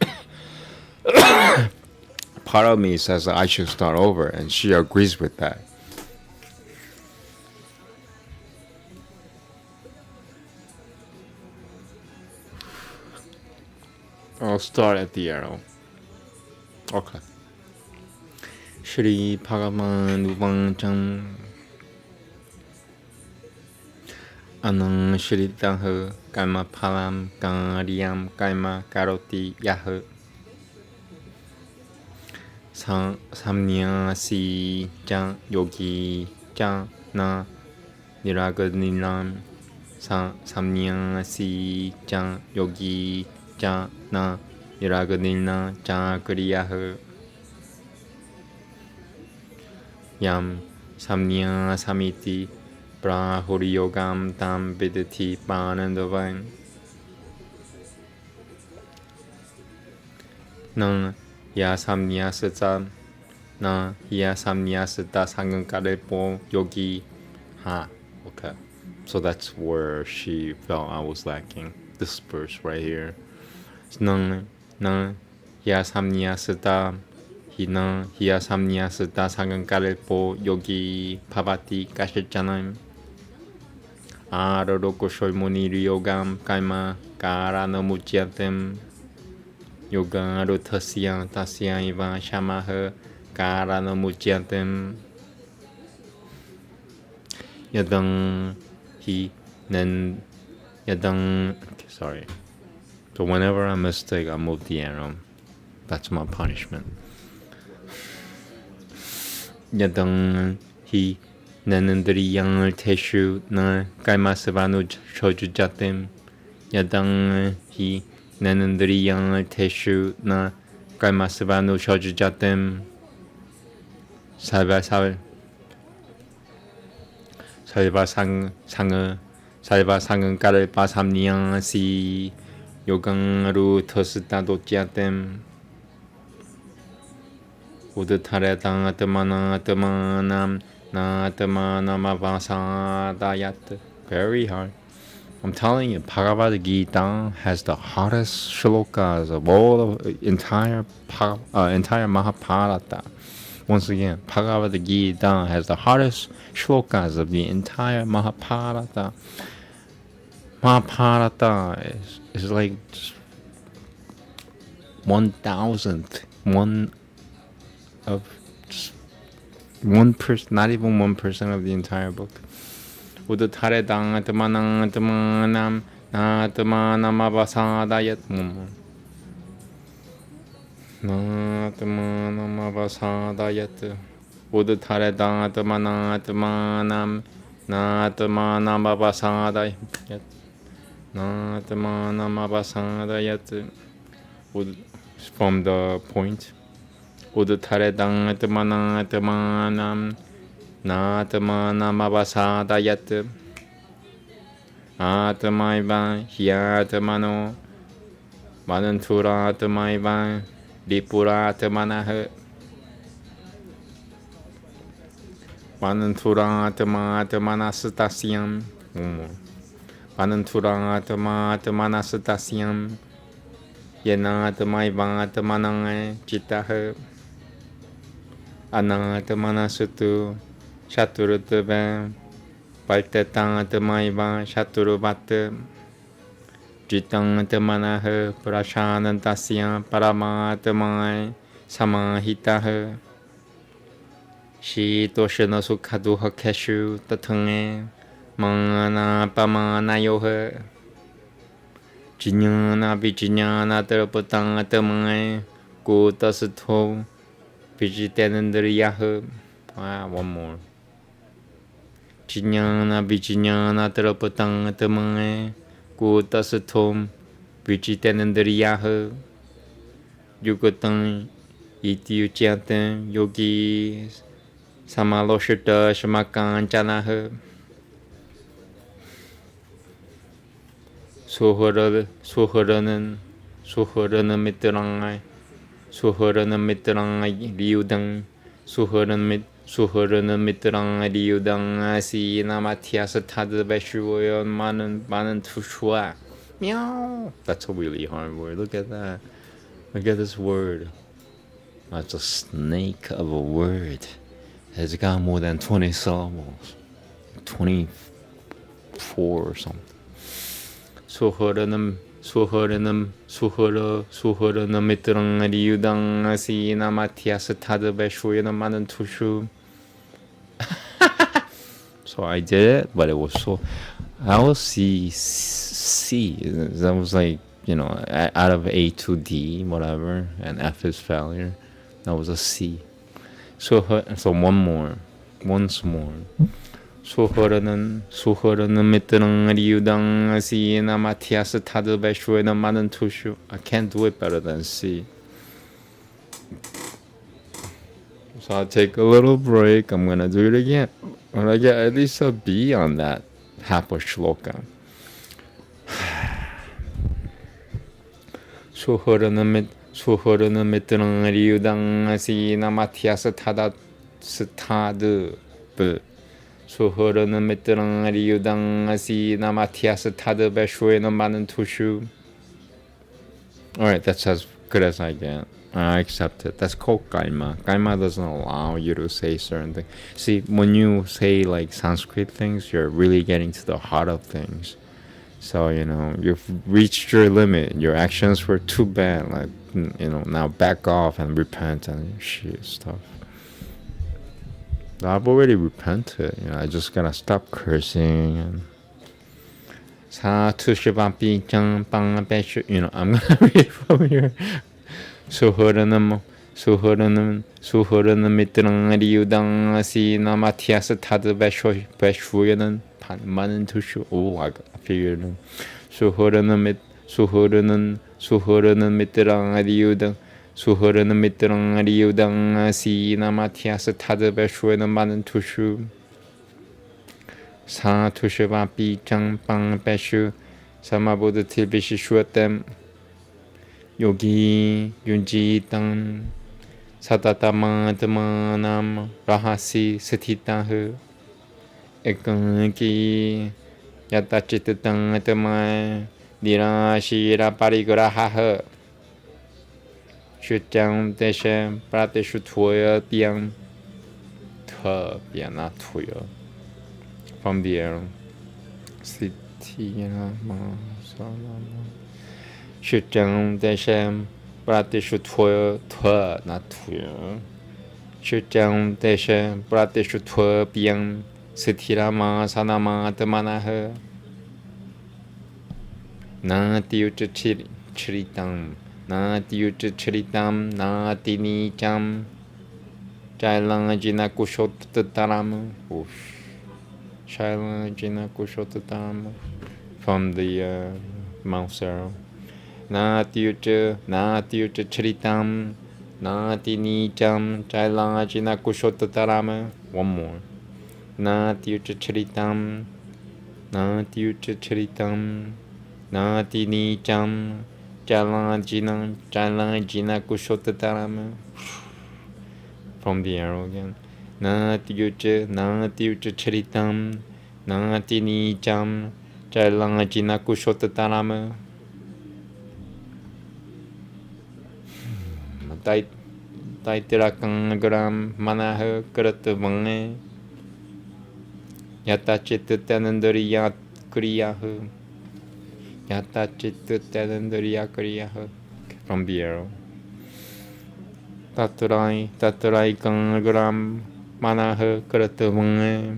Part of me says I should start over, and she agrees with that. I'll start at the arrow. Okay. Shri Bhagavan Upanishad. Anang Shritah Kama Palam Karyam Kama Karoti Yah Samnyasi Ja Yogi Ja Na Niragadilam Samnyasi Ja Yogi Ja Na Niragadilna Ja Kriyah Yam Samnya Samiti Prahuriyogam tam vidati panandavan. Nang yasamnyasata na yasamnyasata sangankalepo yogi. Okay. So that's where she felt I was lacking. This verse right here. Nang yasamnyasata hina yasamnyasata sangankalepo yogi bhavati kashichanam. Arorokosol muniriyogam kaima karana muchiatem. Yoga rotasya tasya iva shamaha karana muchiatem. Yadang hi nen yadang. Okay, sorry. So whenever I mistake, I move the arrow. That's my punishment. Yadang hi nanandriyang teshu na kaimasavanu shojujatem. Yadang hi nanandriyang teshu na kaimasavanu shojujatem. Salva 상은 까를 바삼니양 시 요강루 터스다 도지아템. 우드타레 당아트마나트마남 나트마나마바사다야트. Very hard. I'm telling you, Bhagavad Gita has the hardest shlokas of all of entire Mahabharata. Once again, Bhagavad Gita has the hardest shlokas of the entire Mahabharata. Mahabharata is like 1,000th one of just 1%, not even 1% of the entire book. 우드타레 당아트마나트마남 나트마나마바사다얏. 나트마나마바사다얏. 우드타레 당아트마나트마남 나트마나마바사다얏. 나트마나마바사다얏. From the point. 우드타레 당아트마나트마남 나트마나마바사다얏. 아트마이바 히아트마노 마는투라트마이바 리푸라트마나흐. Pananturatamatamanastasyam. One more. Pananturatamatamanastasyam. Yanatamaivatamanang Chitaha. Anatamanasutu. Chaturutava. Paltatantamaiva Chaturuvata. Jitantamanaha Prashanantasya Paramatamai Samahitaha. Shitoshana Sukhaduha Keshu Tatange Mana Pamanayoha. Jinyana Vijnyana Terapatanatamai Kutasatho Vijitanandriyaha. One more. Jinyana Vijnyana Terapatanatamai Kutasatom Vijitanandriyaha. Yukatan Ityuchatan Yogi Samaloshita Shamakanchanaha. Suharanan Mitrangai Liudang Suharana Mitrang Liudang Asi Namatyasa Tadaveshuyan Manan Tushua. Meow. That's a really hard word. Look at that. Look at this word. That's a snake of a word. It's got more than 20 syllables. 24 or something. Suharanam Mitrang Liudang Asi Namatyasa Tadaveshuyan Manan Tushu. So I did it, but it was so. I was C. That was like, out of A to D, whatever, and F is failure. That was a C. So once more. Suharanan Mitrang Liudang Asi Namatyasa Tadaveshuyan Manan Tushu. I can't do it better than C. So I'll take a little break. I'm gonna do it again. When I get at least a B on that half a shloka. Suharana Mitrang Liudang Asi Namatyasa Tadasatadu. Suharana Mitrang Liudang Asi Namatyasa Tadaveshuyan Manan Tushu. Alright, that's as good as I get. I accept it. That's called Kaima. Kaima doesn't allow you to say certain things. See, when you say like Sanskrit things, you're really getting to the heart of things. So, you've reached your limit. Your actions were too bad. Like, now back off and repent and shit stuff. I've already repented. I just gotta stop cursing and I'm gonna read it from here. Suharanam Mitrang Liudang Asi Namatyasa Tadaveshuyan Manan Tushu. Oh, I figured it. Suharana Mitrang Liudang Asi Namatyasa Tadaveshuyan Manan Tushu. Sa Tushavapi Chang Pang Peshu Samabuddha Tilvishishuatem. Yogi Yunjitam Satatamatam Rahasi Satitahu Ekanki Yatachitang Tamai Dirashira Parigraha Shutyam Deshem Prateshutuya Tiam Pianatuya. From the air. Sityama Salama. Shutyam Deshem Prateshutuya Twa, not Tuya. Shutyam Deshem Prateshutuya Piam Sitirama Sanama Tamanaha. Nati Chiritam. Nati Chiritam. Nati Nicham. Jailang Jina Kushotaram. Shailang Jina Kushotaram. From the mouse arrow. Nati Chiritam. Nati Nicham. Jailang Jina Kushotaram. One more. Nati Chiritam. Nati Chiritam. Nati Nicham. Jailang Jina Kushotaram. From the arrow again. Nati ucha charitam, nati nicham, chailangachina kushotatarama. Taitirakang gram manaha karatavange, yata chitatanandariya kriyaha, yata chitatanandariya kriyaha. From the arrow. Taturai kang gram manaha karatavange,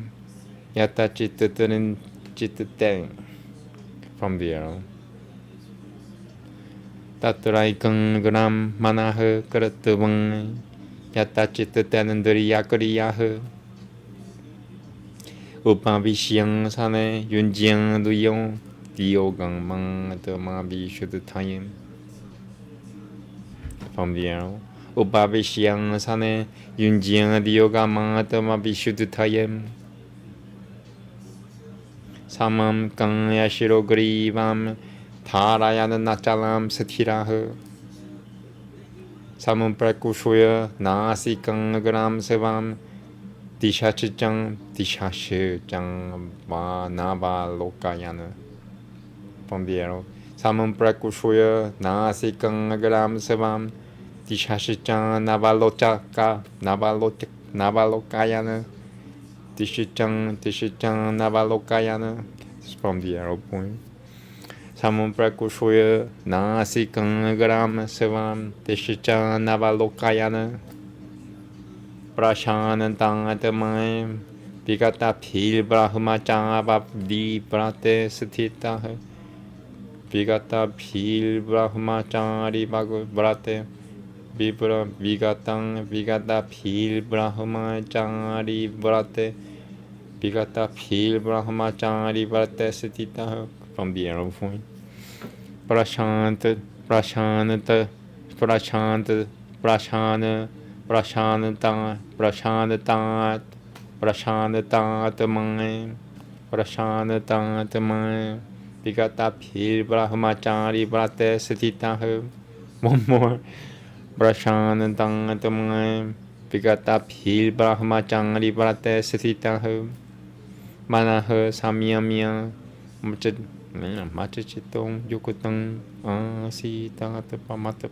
yata chitatan. From the arrow. Taturai kang gram manaha karatavang yata chitatanandariya kriyaha upavishyang sane yunjyang duyong diyogang mangatamavishuddhayam. From the arrow. Upavishyang sane yunjyang diyogang mangatamavishuddhayam. Samam kang yashiro grivam Tharayana nachalam sathiraha samam prakushoya nasikang gram sevam dishachang va nava lokayana. From the arrow. Samam prakushoya nasikang gram sevam dishachang navalokayana. Dishachang navalokayana. From the arrow point. Samam prakushoya nasikang gram sevam deshicha navalokayana prashanantang atamayam vigata phil brahmacharya vabdi prate sathitaha vigata phil brahmachari brate vigata phil brahmachari brate vigata phil brahmachari brate sathitaha. From the arrow point. Prashanta tamai vigata phil brahmachari brate sathitaha. One more. Prashanatang tamai vigata phil brahmachari brate sathitaha. Manaha samyamya Machachitong Yukutang Sita Pamata.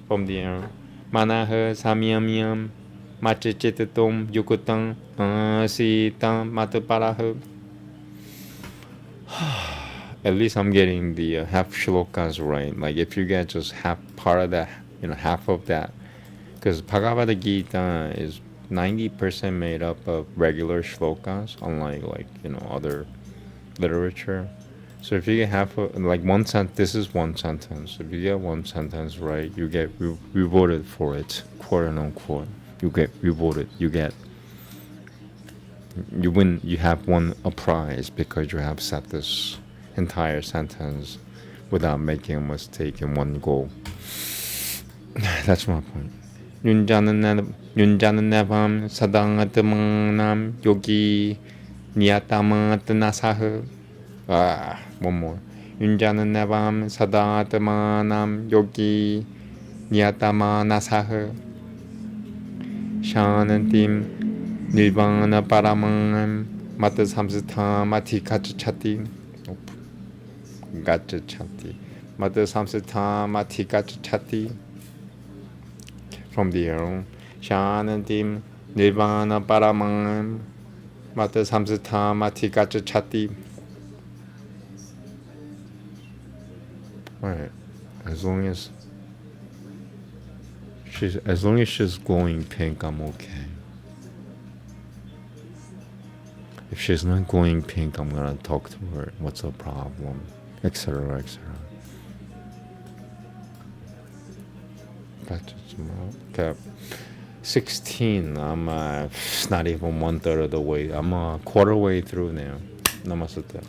From the arrow. Manaha Samyamyam Machachitong Yukutang Sita Mataparaha. At least I'm getting the half shlokas right. Like if you get just half part of that, half of that. Because Bhagavad Gita is 90% made up of regular shlokas, unlike other literature. So if you get half of, like one sentence, this is one sentence. If you get one sentence right, you get rewarded for it, quote unquote. You get rewarded. You win. You have won a prize because you have said this entire sentence without making a mistake in one go. That's my point. Yunjanan nevam sadangatamang yogi niyatamat nasaha. One more. Yunjanan nevam sadatamanam yogi niyatama nasaha. Shanantim nirvana paramam mata samsita mati gachachati. Gachachati. Mata samsita mati gachachati. From the arrow. Shanantim nirvana paramam mata samsita mati gachachati. Alright. As long as she's glowing pink, I'm okay. If she's not glowing pink, I'm gonna talk to her. What's the problem? Etc. etc. Okay. 16. I'm not even 1/3 of the way. I'm a quarter way through now. Namaste.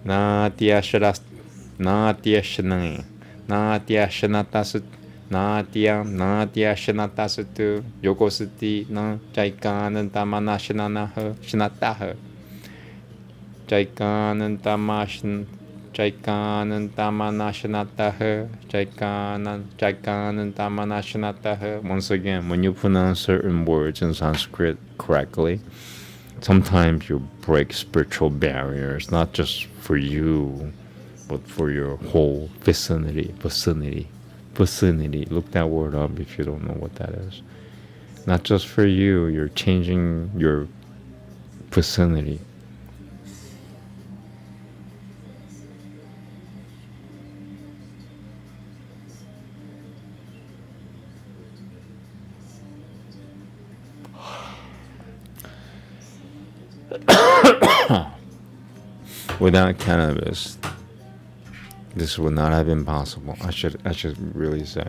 Natya shanai. Natya shanatasut. Natya shanatasutu. Yokosati na jaikanantama shananaha shanataha. Jaikanantama Jaikanan Damanashanataha, Jaikanan Damanashanataha. Once again, when you pronounce certain words in Sanskrit correctly, sometimes you break spiritual barriers, not just for you, but for your whole vicinity. Look that word up if you don't know what that is. Not just for you, you're changing your vicinity. Without cannabis, this would not have been possible. I should really say.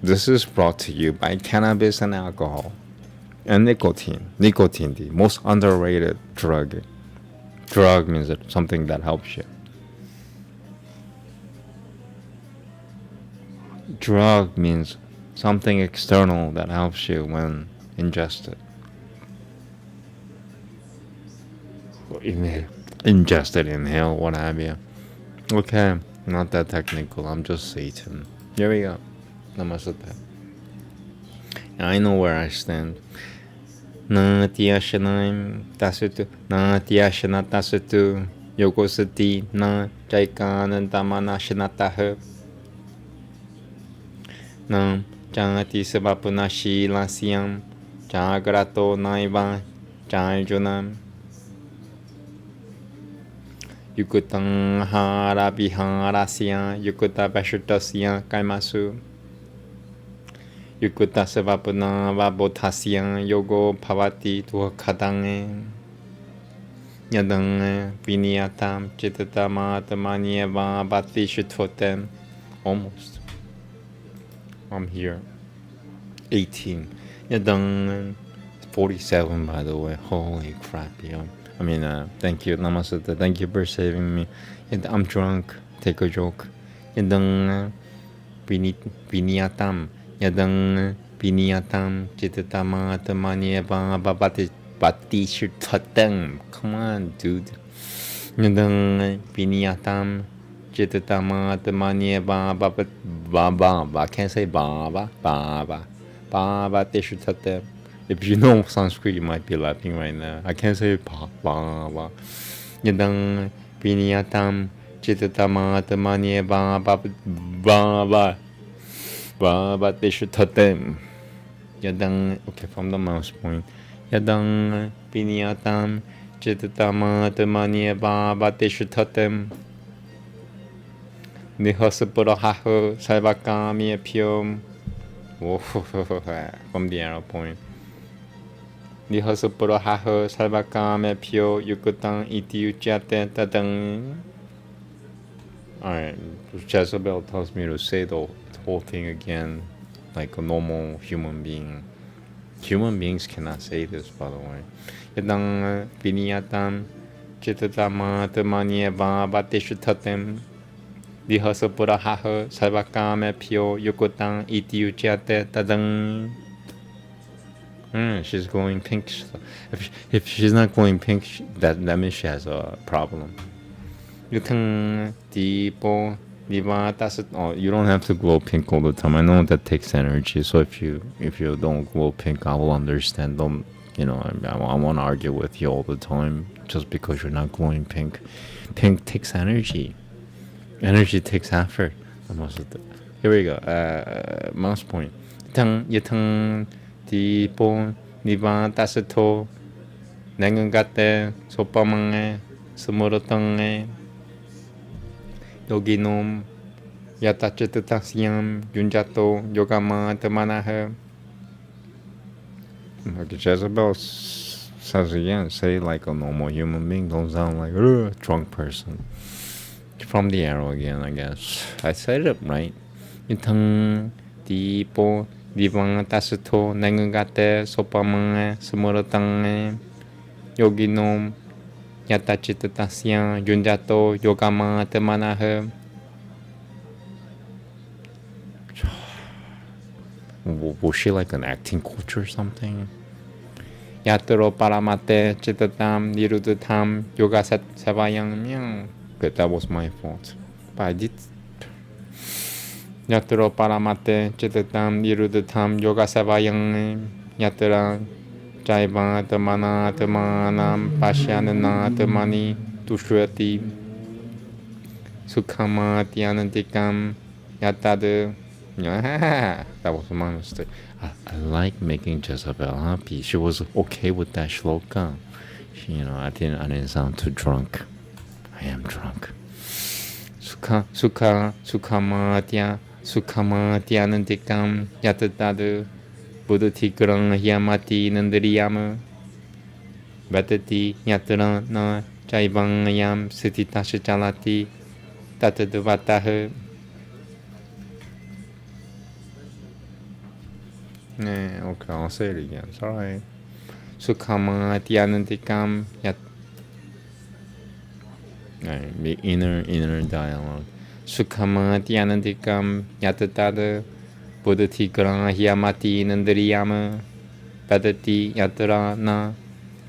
This is brought to you by cannabis and alcohol and nicotine. Nicotine, the most underrated drug. Drug means something that helps you. Drug means something external that helps you when ingested. Ingested, inhale, what have you. Okay, not that technical. I'm just Satan. Here we go. Namaste. And I know where I stand. Na tiyashanaim tasutu. Na tiyashana tasutu. Yogosati na jaikanan damanashanataha. Nam jangati sabapunashi lasyam. Jagrato naiva. Janjunam. Yukutang hara viharasya. Yukuta vashutasya kaimasu. Yukuta savapuna vabotasya. Yogo bhavati duhakadange. Yadang viniyatam chitatamatmanyeva bhati shutvotem. Almost. I'm here. 18. Yadang 47, by the way. Holy crap, yo. I mean, thank you, Namaste. Thank you for saving me. I'm drunk. Take a joke. Yadang viniyatam. Yadang viniyatam chitatamatmanyeva bhati shutvotem. Come on, dude. Yadang viniyatam chitatamatmanyeva bhati. I can't say baba. Bhati shutvotem. If you know Sanskrit, you might be laughing right now. I can't say ba. Yadang viniyatam chitatamatmanyeva bhati shutvotem. Yadang, okay, from the mouse point. Yadang viniyatam chitatamatmanyeva bhati shutvotem. Nihasapurahaho salvakami apyom. From the arrow point. Nihasapurahaho salvakami apyo yukutang iti uchate tadang. Alright, Jezebel tells me to say the whole thing again like a normal human being. Human beings cannot say this, by the way. Yadang viniyatam chitatamatmanyeva bhati shutvotem. Nihasapurahaho salvakami apyo yukutang iti uchate tadang. She's going pink. If she's not going pink, that means she has a problem. You don't have to glow pink all the time. I know that takes energy. So if you don't glow pink, I will understand. Don't, I won't argue with you all the time just because you're not glowing pink. Pink takes energy. Energy takes effort. Here we go. Mouse point. Yatang Tipo niva tasato nangangate sopamange sumuratange yoginom yatachitasyam yunjato yogama tamanaha. Like Jezebel says again, say like a normal human being, don't sound like a drunk person. From the arrow again, I guess. I said it right. Yatang tipo Vivang tasato nangangate sopamange sumuratange yoginom yatachitatasya yunjato yogama temanaha. Was she like an acting coach or something? Yataro paramate chitatam nirudatam yoga savayam. Good, that was my fault. But I did. Yatro paramate chitatam irudatam yoga savayang yatra jaiva tamana tamanam pasyanana tamani tushrati sukhama tyanantikam yatad. That was my mistake. I like making Jezebel happy. She was okay with that shloka. I didn't sound too drunk. I am drunk. Sukhamatya nantikam yatatadu buddhatikrang yamati nandriyama vatati yatra na jaivangayam sititasha chalati tatadvatah. Okay, I'll say it again. It's alright. Sukhamatya nantikam yat. The inner dialogue. Sukhamatya nantikam yatatad buddhatikrang yamati nandriyama padati yatra na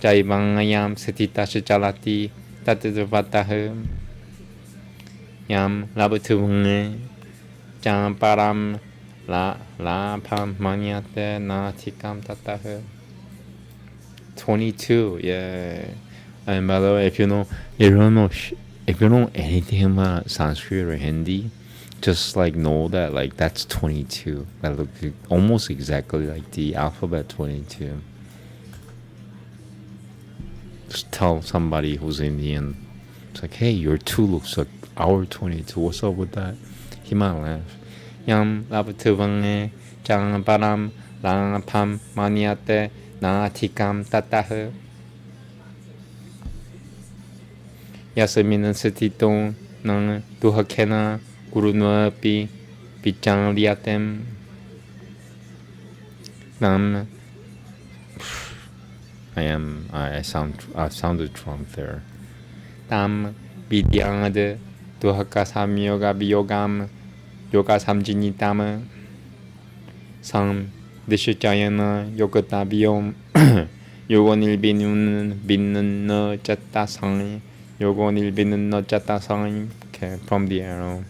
jaivangayam satitasha chalati tatadvatah yam labhatuvang jam param la pam manyate na tikam tatah. 22, yeah. And by the way, if you don't know anything about Sanskrit or Hindi, just know that that's 22. That looks almost exactly like the alphabet 22. Just tell somebody who's Indian, it's like, hey, your 2 looks like our 22. What's up with that? He might laugh. Yam labhatuvang jang param la pam manyate na tikam tatah. Yasaminan satitong nang duhakena gurunuapi pichang liatem nam. I sounded drunk there. Tam vidyangad duhakasam yoga biyogam yoga samjinitam sam dishachayana yogata biyom yogonil binun no chatta sang yogonil binun no chatta sang. Okay, from the arrow.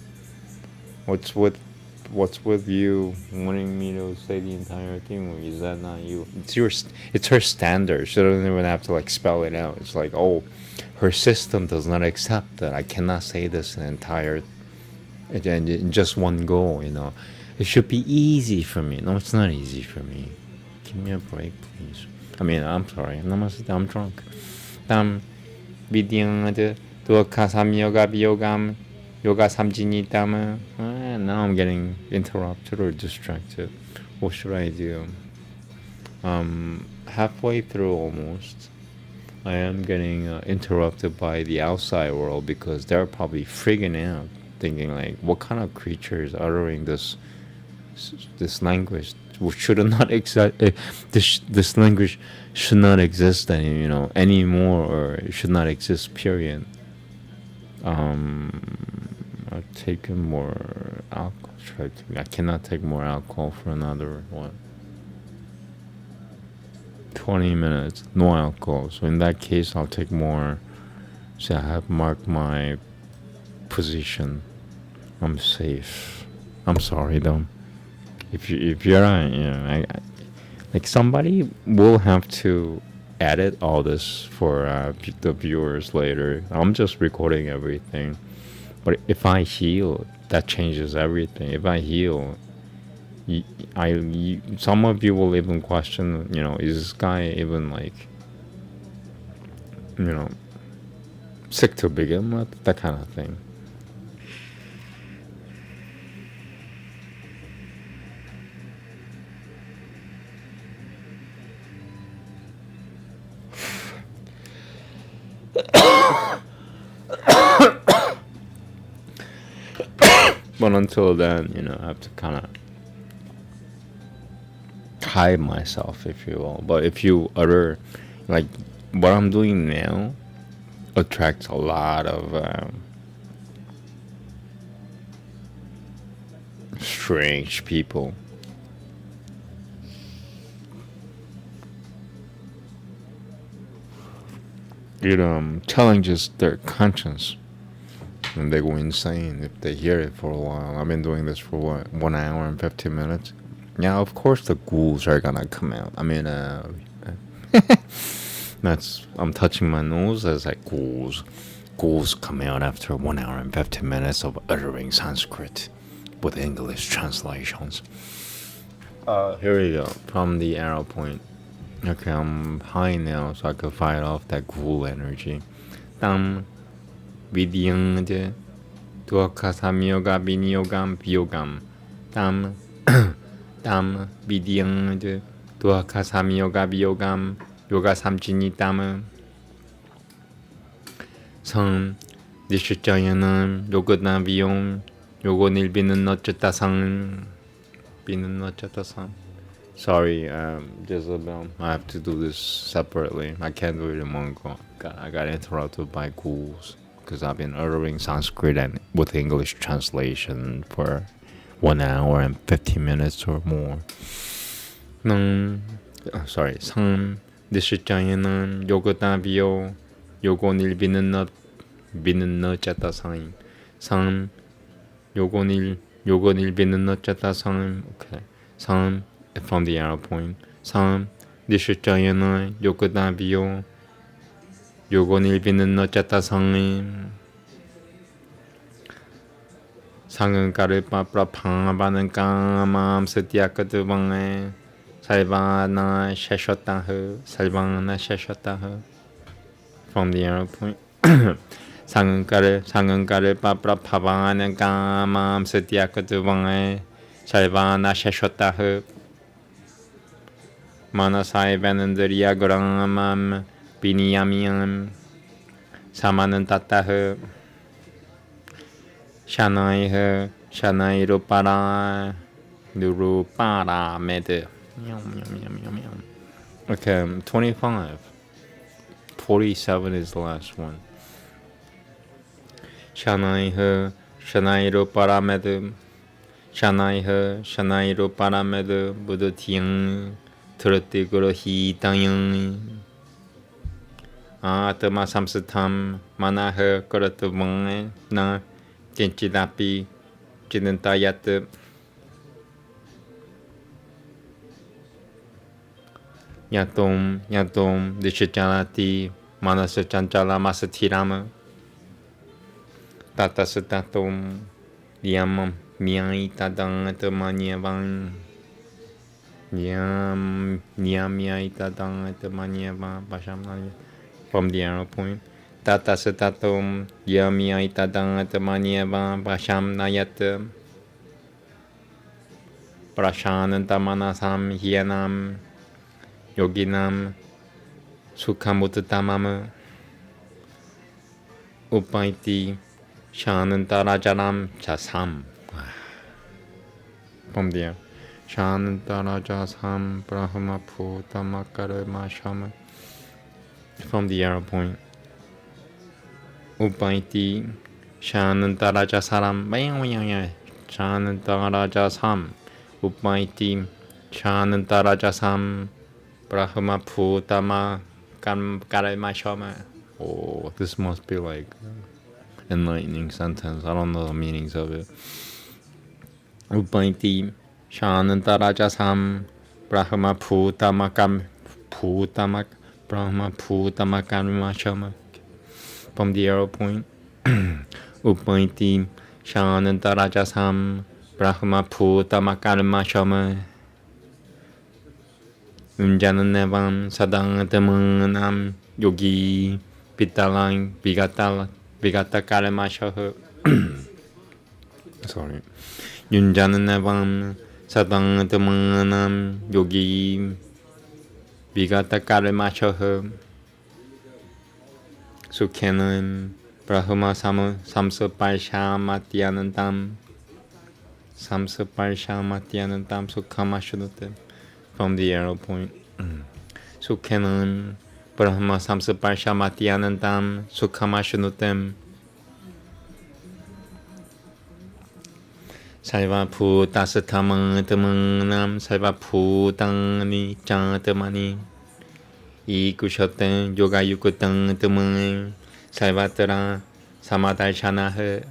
What's with you wanting me to say the entire thing? Is that not you? It's her standard. She doesn't even have to spell it out. It's like, oh, her system does not accept that I cannot say this in just one go. It should be easy for me. No, it's not easy for me. Give me a break, please. I'm sorry. Namaste. I'm drunk. Tam vidyangad duakasam yoga biyogam yoga samjini dhamma. Now I'm getting interrupted or distracted. What should I do? Halfway through almost, I am getting interrupted by the outside world because they're probably freaking out, thinking what kind of creature is uttering this language, which should not exist. This language should not exist anymore, or it should not exist. Period. I've taken more alcohol. I cannot take more alcohol for another 20 minutes. No alcohol. So in that case, I'll take more. So I have marked my position. I'm safe. I'm sorry though. If you're somebody will have to edit all this for the viewers later. I'm just recording everything. But if I heal, that changes everything. If I heal, some of you will even question, is this guy even sick to begin with? That kind of thing. But until then, I have to kind of hide myself, if you will. But if you utter, what I'm doing now attracts a lot of strange people. It challenges their conscience. and they go insane if they hear it for a while. I've been doing this for what, 1 hour and 15 minutes. Yeah, of course the ghouls are gonna come out. I mean, I'm touching my nose as like ghouls. Ghouls come out after 1 hour and 15 minutes of uttering Sanskrit with English translations. Here we go, from the arrow point. Okay, I'm high now, so I can fight off that ghoul energy. Tam vidyang dukkha samyoga viniyogam viyogam. Tam vidyang dukkha samyoga viyogam yoga samjini tam. Sam dishichayanam yogadam viyom yogo nilbinan nachatasan. Sorry, Jezebel, I have to do this separately. I can't do it in one go. I got interrupted by ghouls because I've been uttering Sanskrit and with English translation for 1 hour and 15 minutes or more. Sorry. Sam dishichayanam yogadavyo yogo nilbinan nachatasan. Sam yogo nilbinan nachatasan. Okay. Sam from the arrow point. Sam dishichayana yogadavyo yogo nilbinan nachatasan. 상은가를 빠빠방아바는 까맘 스티아크드방에 살바나 샤쇼타흐 살바나 샤쇼타흐. From the arrow point. 상은가를 빠빠방아는 까맘 스티아크드방에 살바나 샤쇼타흐. 마나사이 베는드리아 그랑맘 비니야미암 사마는 따따흐. 샤나이로 파라 누루 파라 메드. Okay, 25. 47 is the last one. 샤나이로 파라 메드. 샤나이로 파라 메드 부드티앙 트르티그로 히타양 아트마 삼스탐 마나흐 그르트봉에 나 젠치다피 지는타야트 야톰 디시차나티 마나스 찬찰라 마스티라마 타타스타톰 리암 미아이타당 트마니에방 니아미아이타당 트마니에방 바샴나니. From the arrow point. Tata satatum yami aitadang tamanyeva basham nayat prashanantamanasam hyanam yoginam sukhamutatamam upaiti shanantarajaram chasam. From there, shanantarajasam brahmaputamakaramasam. From the arrow point. Upaiti shanantarajasaram shanantarajasam upaiti shanantarajasam brahmaputama karamashama. Oh, this must be like enlightening sentence. I don't know the meanings of it. Upaiti shanantarajasam brahmaputama karamashama. From the arrow point. Upaiti shanantarajasam brahmaputamakarmashama unjananevam sadantamanam yogi pitalang vigatakarmashaha. Sorry. Unjananevam sadantamanam yogi vigatakarmashaha. Sukhenam Brahma Samsaparshamatyanantam Sukhamashanute. From the arrow point. Sukhenam Brahma Samsaparshamatyanantam Sukhamashanutem. Saiva Putasatamatamanam Saiva Putani Chantamani Ikushatan Yoga Yukutang Tamang Saivatara Samadarshanaha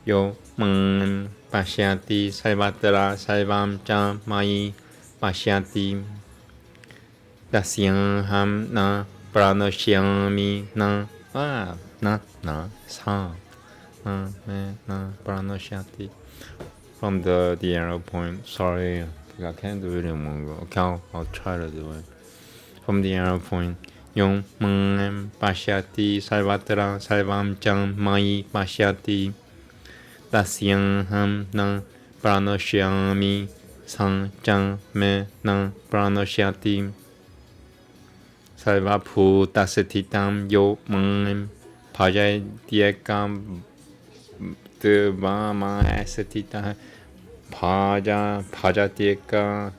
Yo man pashyati sarvatra sarvam cha mai pashyati dasyaham na pranashyami na sa na pranashyati. From the arrow point. Sorry, I can't do it in one go. Okay, I'll try to do it. From the arrow point. Yom man pashyati sarvatra sarvam cham mai pashyati dasyaham na pranashyami sang cham me na pranashyati sarva bhutasatitam yo man pajadyekam devama asatita Bhajatyeka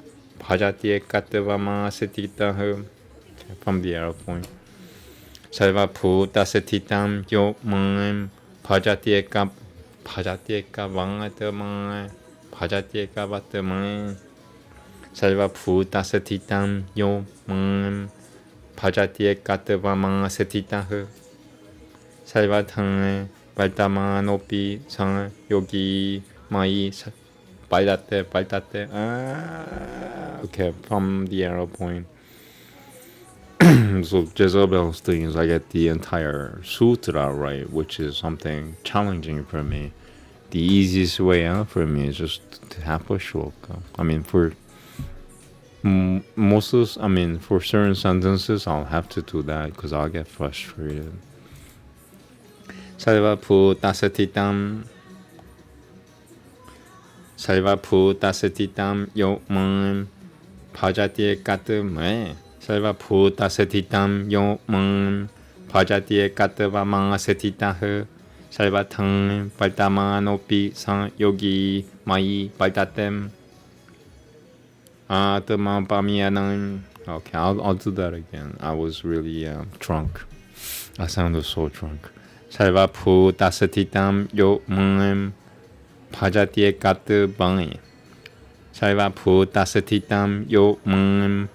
devama asatita. From the arrow point. Sarva bhutasatitam yo man Bhajatyeka vangatama Bhajatyeka vatama Sarva bhutasatitam yo man Bhajatyeka devama asatita. Sarva thang Valtamanopi sang yogi mai Baldate. Okay, from the arrow point. So Jezebel's thing is I get the entire Sutra right, which is something challenging for me. The easiest way out for me is just to have a shloka. I mean, for for certain sentences, I'll have to do that because I'll get frustrated. Sarva bhutasatitam yo man Bhajatyeka Sarva bhutasatitam yo man Bhajatyeka devama asatita. Sarva thang Valtamanopi sang yogi mai Baldate Atma pamyanam. Okay, I'll do that again. I was really drunk. I sounded so drunk. Sarva bhutasatitam yo man Bhajatyeka devama Sarva bhutasatitam yo man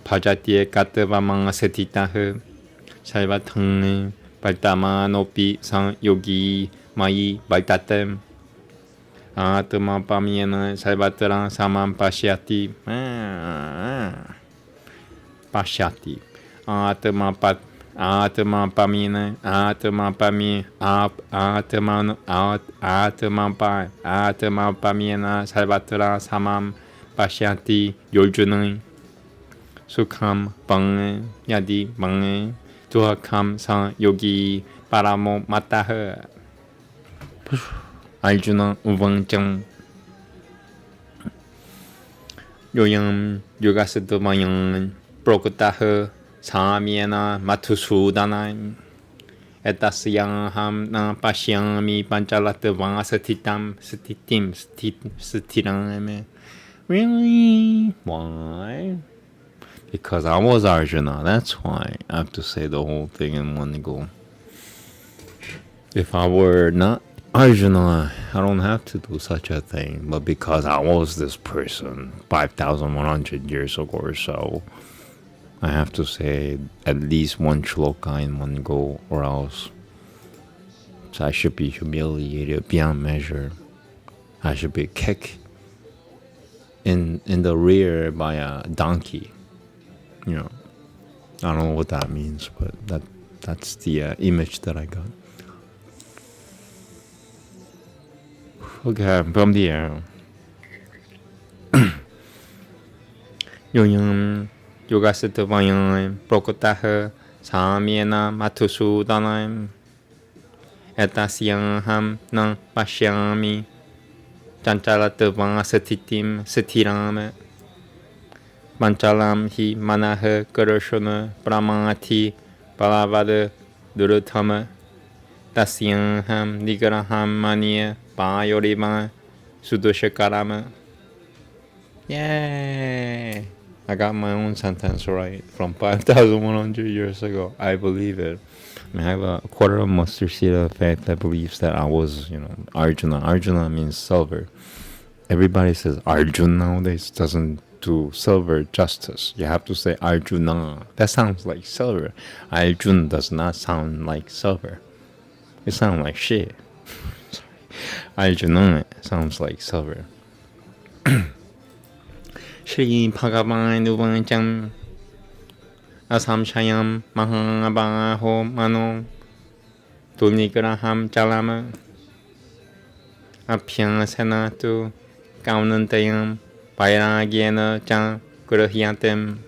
Bhajatyeka devama asatita. Sarva thang Valtamanopi sang yogi mai Baldate Atma pamyana sarvatra samam pashyati. Atma pamyana sarvatra samam pashyati yoljunai sukham bang yadi bang duhakam sang yogi paramo matah. Arjuna uvangcham yoyam yogasadamayam prokutah samyena mathusudana etasyaham na pashyami panchalatvam satiram. Really? Why? Because I was Arjuna, that's why I have to say the whole thing in one go. If I were not Arjuna, I don't have to do such a thing, but because I was this person 5,100 years ago or so, I have to say at least one shloka in one go, or else I should be humiliated beyond measure. I should be kicked in the rear by a donkey. I don't know what that means, but that's the image that I got. Okay, from the arrow. Yoyam yogasitavayam prokutah samyena mathusudana etasyaham na pashyami chanchalatvam satiram panchalam hi manah karashana pramati palavada durutama tasyaham nigraham mania Payorima Sudoshakarama. Yay! I got my own sentence right from 5,100 years ago. I believe it. I have a quarter of mustard seed of faith that believes that I was, Arjuna. Arjuna means silver. Everybody says Arjuna nowadays. Doesn't to silver justice. You have to say Arjuna. That sounds like silver. Arjun does not sound like silver. It sounds like shit. Arjuna sounds like silver. Shri Bhagavan Uvancham Asamshayam Mahabaho Mano Tunigraham Chalama Apyang Senatu Kaunantayam Vairagena Chan Gurahyatem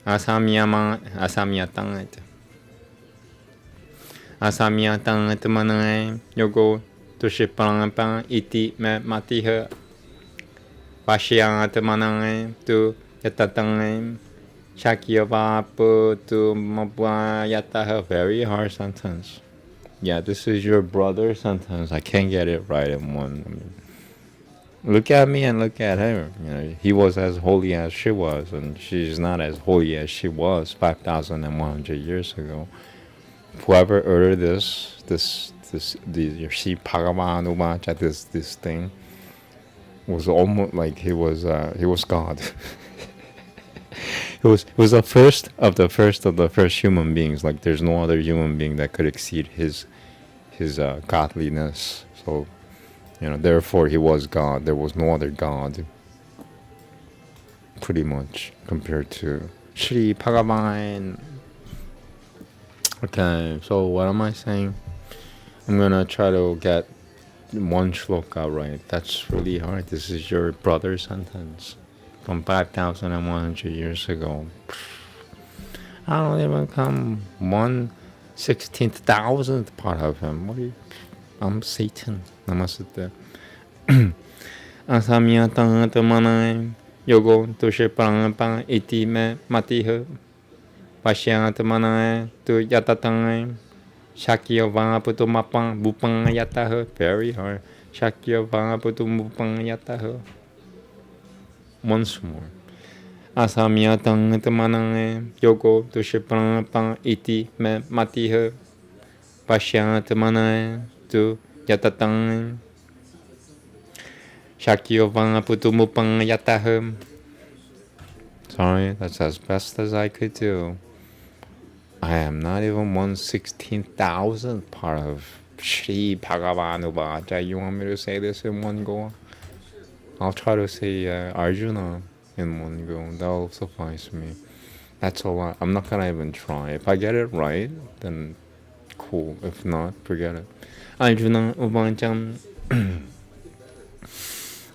Asamyatangat Manai Yogo Tushipang Iti Matiha Vashyat Manai to Yatatang Shakyavapu to Mabwayataha. Very hard sentence. Yeah, this is your brother sentence. I can't get it right in one. I mean, look at me and look at her. You know, he was as holy as she was, and she's not as holy as she was 5,100 years ago. Whoever uttered this Shri Bhagavan Uvacha, this thing, was almost like he was God. It was the first of the first human beings. Like there's no other human being that could exceed his godliness. So, you know, therefore he was God. There was no other God, pretty much, compared to Shri Bhagavan. Okay, so what am I saying? I'm gonna try to get one shloka right. That's really hard. This is your brother's sentence from 5,100 years ago. I don't even come 1/16,000th part of him. What are you? I'm Satan. Namaste. Asamyatang manai yogo tushe prang iti me matiha Vashyat manai tu yatatang Shakyava putu mapang bupang yataha. Very hard. Shakyava putu mupang yataha. Once more. Asamyatang manai yogo tushe prang iti me matiha Vashyat manai tu yatatang Shakyava putu mupang yataha. Sorry, that's as best as I could do. I am not even 1/16,000th part of Shri Bhagavan Uvacha. You want me to say this in one go? I'll try to say Arjuna in one go. That'll suffice me. That's all. I'm not gonna even try. If I get it right, then cool. If not, forget it. Arjuna Uvancham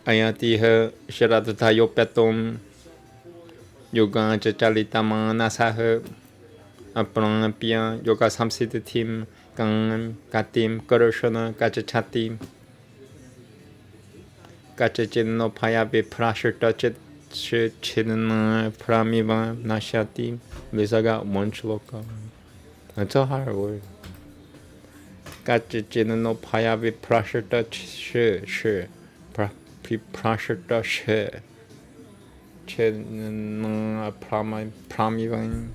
Ayatiha Sharatata Yopetum Yoga Chalitama Nasaha Apranapia Yoga Samsitatim Gang Katim Karoshana Gachachatim Gachachino Payabi Prasher Touchet Chidana Pramiva Nashati. At least I got one shloka. That's a hard word. Gachachino Payabi Prasher Touch Prasher Touch Chidana Pramiva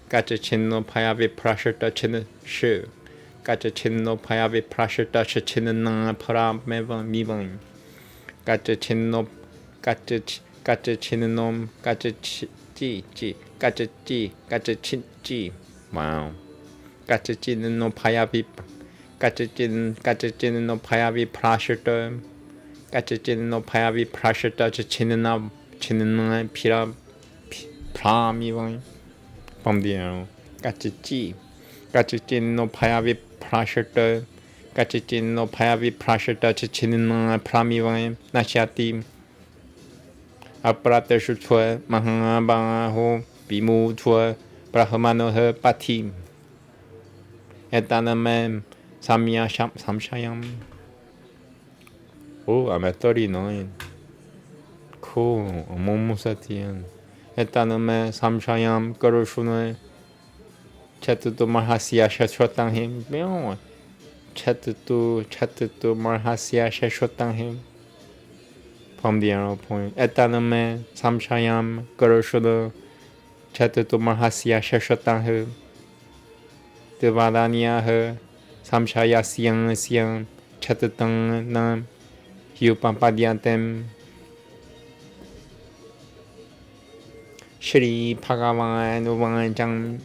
Gachachino Payabi Prashata Chin Shu Gachachino Payabi Prashata Chinana Parameva Mivan Gachachino Gachachinom Gachachi. Wow. Gachachino Payabi Gachachino Payabi Prashata Gachachino Payabi Prashata Chinana Pira Pramivan. From the arrow, Gachachi no Payavi Prashata, Gachachin no Payavi Prashata, Chachinina Pramivam, Nashati Aparata Shutwa, Mahabaho, Bimu Tua, Brahmanoha Pati, Etanamam, Samya Samshayam. Oh, I'm at 39. Cool, I'm almost at the end. Etaname Samshayam Garushune Chatutu Marhasya Shashotangim Chatutu Marhasya Shashotangim. From the arrow point. Etaname Samshayam Garushune Chatutu Marhasya Shashotangim Devadanya Samshaya Siang Chatutang Nam Hyupampadiantem Shri Bhagavan Uvanjam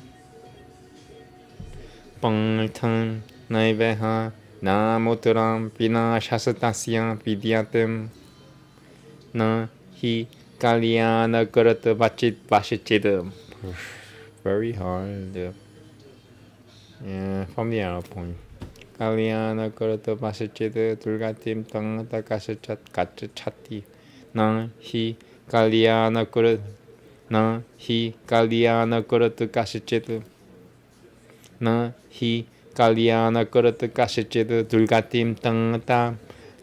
Pangtan Naiveha Namutram Vina Shasatasya Vidyatem Na Hi Kalyana Karata Vachit Vashichidam. Very hard. Yeah, from the arrow point. Kalyana Karata Vashichida Durgatim Tangata Kasachat Kachati Na Hi Kalyana Kurat Na Hi Kalyana Kurata Kasachita Na Hi Kalyana Kurata Kasachita Durgatim Tangata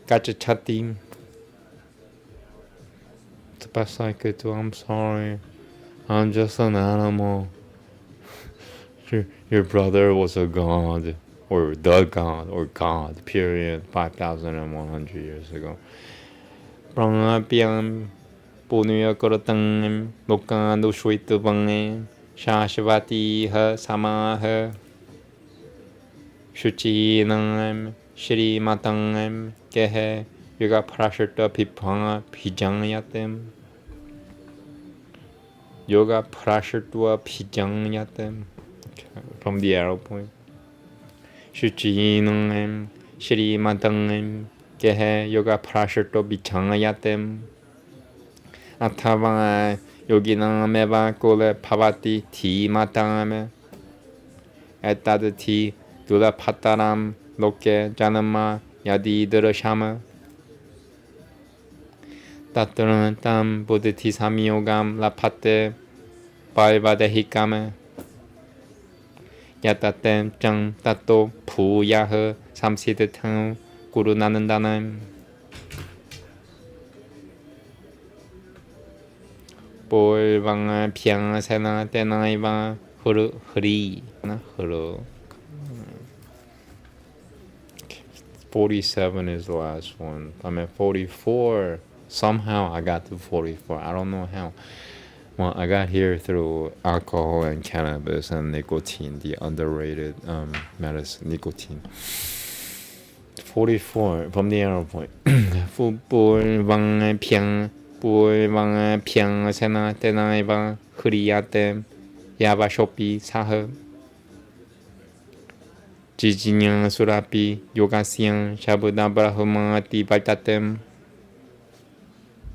Kachachatim. The best I could do, I'm sorry. I'm just an animal. Your brother was a god, or the god, or God, period, 5,100 years ago. Pranapyam Punya Koratang Lokandu Shuitubang Shashvati Ha Samaha Shuchi Nangam Shri Matangam Kehe Yoga Prashata Pipanga Pijanyatem Yoga Prashatwa Pijanyatem. From the arrow point. Shuchi Nangam Shri Matangam Kehe Yoga Prashato Pijanyatem Atava Yogina Meva Kole Pavati Ti Matangame Etadati Dula Pataram Loke Janama Yadi Durashama Tatarantam Buddhiti Samyogam Lapate Paivadehikame Yatatem Jang Tato Puyaha Samsiddhang Guru Nandanam Bol Vanga Piang Sena Tenaiva Huru Hri Huru. 47 is the last one. I'm at 44. Somehow I got to 44. I don't know how. Well, I got here through alcohol and cannabis and nicotine, the underrated medicine, nicotine. 44 from the arrow point. Bol Vanga Piang Bol Vanga Piang Sena Tenaiva Hriyatem Yava Shopi Saha Jijinyang Surapi Yogasyang Shabuda Brahmati Vaitatem.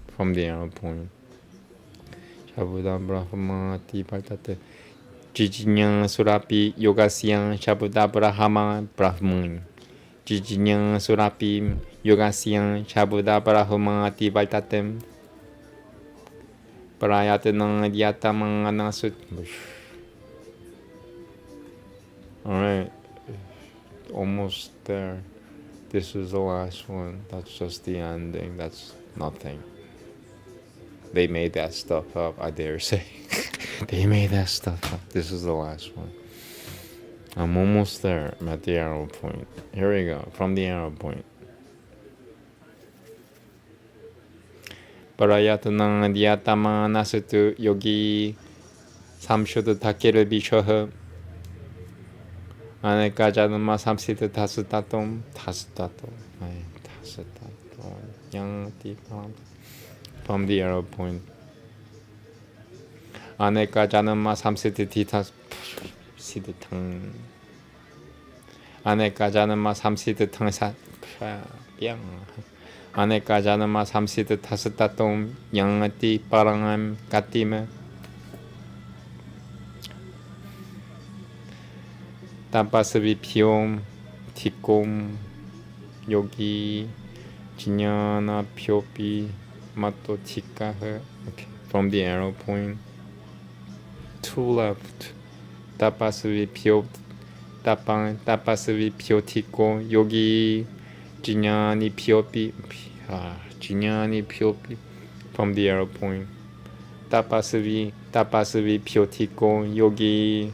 From the arrow point. Shabuda Brahmati Vaitatem Jijinyang Surapi Yogasyang Shabuda Brahma Brahman Jijinyang Surapi Yogasyang Shabuda Brahmati Vaitatem Prayatanang Yatamang Anasut. Alright. Almost there. This is the last one. That's just the ending. That's nothing. They made that stuff up, I dare say. They made that stuff up. This is the last one. I'm almost there. I'm at the arrow point. Here we go. From the arrow point. Parayatanang Dhyatama Nasutu Yogi Samshuddha Takeru Bishoha Aneka Janama Samsita Tasutatum Yang Tipam. From the arrow point. Aneka Janama Samsita Titas Siddhang Aneka Janama Samsita Tangsa Yang Aneka Janama Samsita Tasutatum Yang Parangam Katime Tapasavi Pyom Tikom Yogi Jinyana Pyopi Mato Tikaha. Okay, from the arrow point. 2 left. Tapasavi Pyo Tapang Tapasavi Pyotiko Yogi Jinyani Pyopi Jinyani Pyopi. From the arrow point. Tapasavi Pyotiko Yogi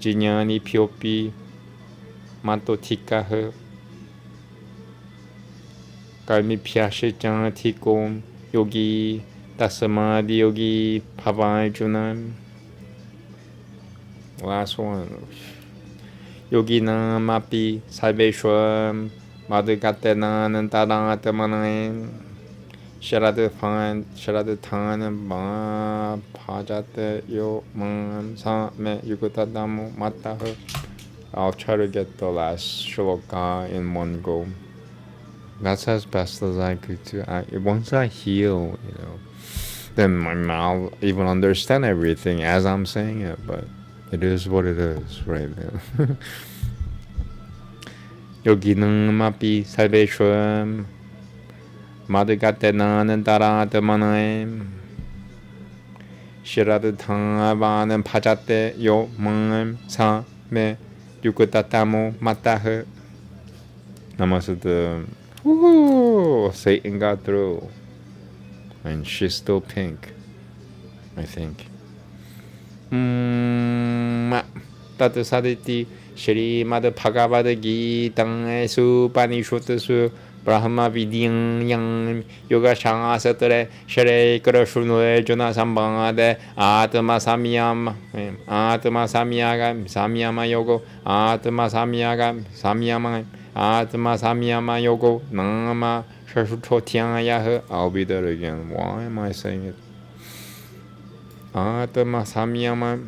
Jinyani Pyopi Mato Tikaha Kalmi Pyashe Janatiko Yogi Dasamadi Yogi Pavarjunan. Last one. Yogina Mapi Salveshwam Madhukatena Nantadanatamanam Sharad Than Ma Pajate Yo Man Sa Me Yukutadamu Mataha. I'll try to get the last shloka in one go. That's as best as I could do. Once I heal, then my mouth even understand everything as I'm saying it, but it is what it is right now. 여기는 마비 살베슈음 마드가테 나는 따라드 마나임 시라드 탕아바는 파자테 요망임 사메 유쿠타타모 마타흐. Namaste. Woo! Satan got through. And she's still pink, I think. Tatu saditi Shrimad Bhagavad Gita Upanishad Brahma Vidyam Yang Yoga Shanga Satre Shere Krishna Juna Sambangade Atma Samyam Samyama Yogo Atma Samyama Atma Samyama Yogo Nama Shashutotyaya. I'll be there again. Why am I saying it? Atma Samyama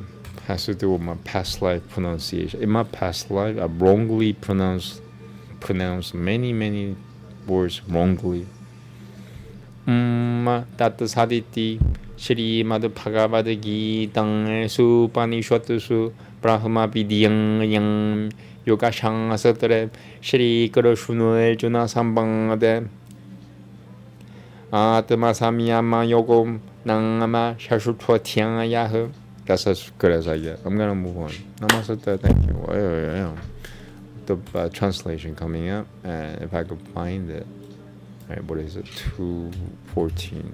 has to do with my past life pronunciation. In my past life, I wrongly pronounced many words wrongly. Tatu saditi Shrimad Bhagavad Gita Upanishad Brahma Vidyam Yang Yoga Shanga Satre Shri Krishna Juna Sambangade Atma Samyama Yogo Nama Shashutotyaya. That's as good as I get. I'm gonna move on. Namaste. Thank you. The translation coming up, and if I could find it. Alright, what is it? 2:14.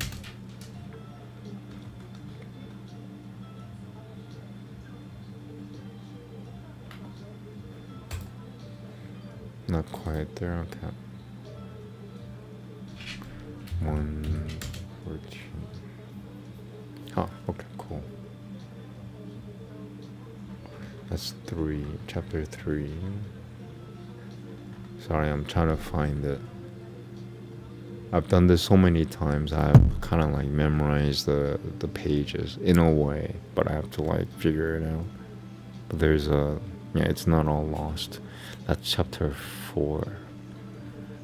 Not quite there. Okay. 1:14. Oh, okay, cool. That's 3, chapter 3. Sorry, I'm trying to find it. I've done this so many times, I've kind of like memorized the pages in a way, but I have to like figure it out. But there's it's not all lost. That's chapter 4,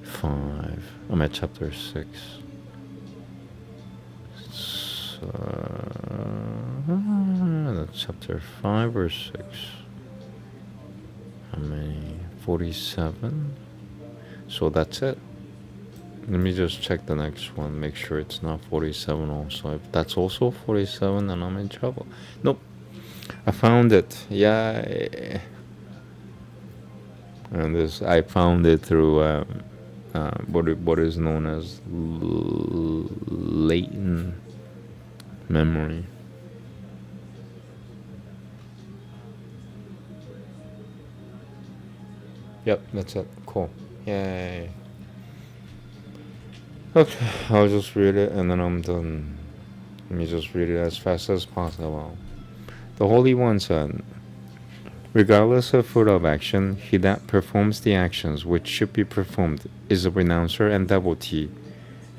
5. I'm at chapter 6. That's chapter 5 or 6. How many? 47. So that's it. Let me just check the next one, make sure it's not 47 also. If that's also 47, then I'm in trouble. Nope, I found it. Yeah. And this, I found it through what is known as latent memory. Yep, that's it. Cool. Yay. Okay, I'll just read it and then I'm done. Let me just read it as fast as possible. The Holy One said, regardless of fruit of action, he that performs the actions which should be performed is a renouncer and devotee,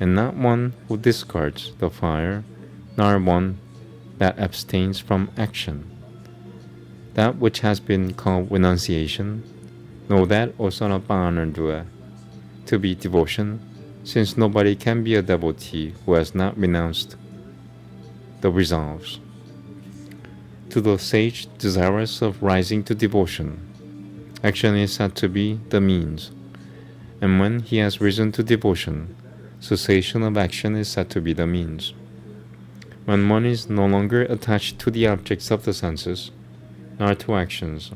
and not one who discards the fire, nor one that abstains from action. That which has been called renunciation, know that, O son of Bānardua, to be devotion, since nobody can be a devotee who has not renounced the resolves. To the sage desirous of rising to devotion, action is said to be the means, and when he has risen to devotion, cessation of action is said to be the means. When one is no longer attached to the objects of the senses, nor to actions,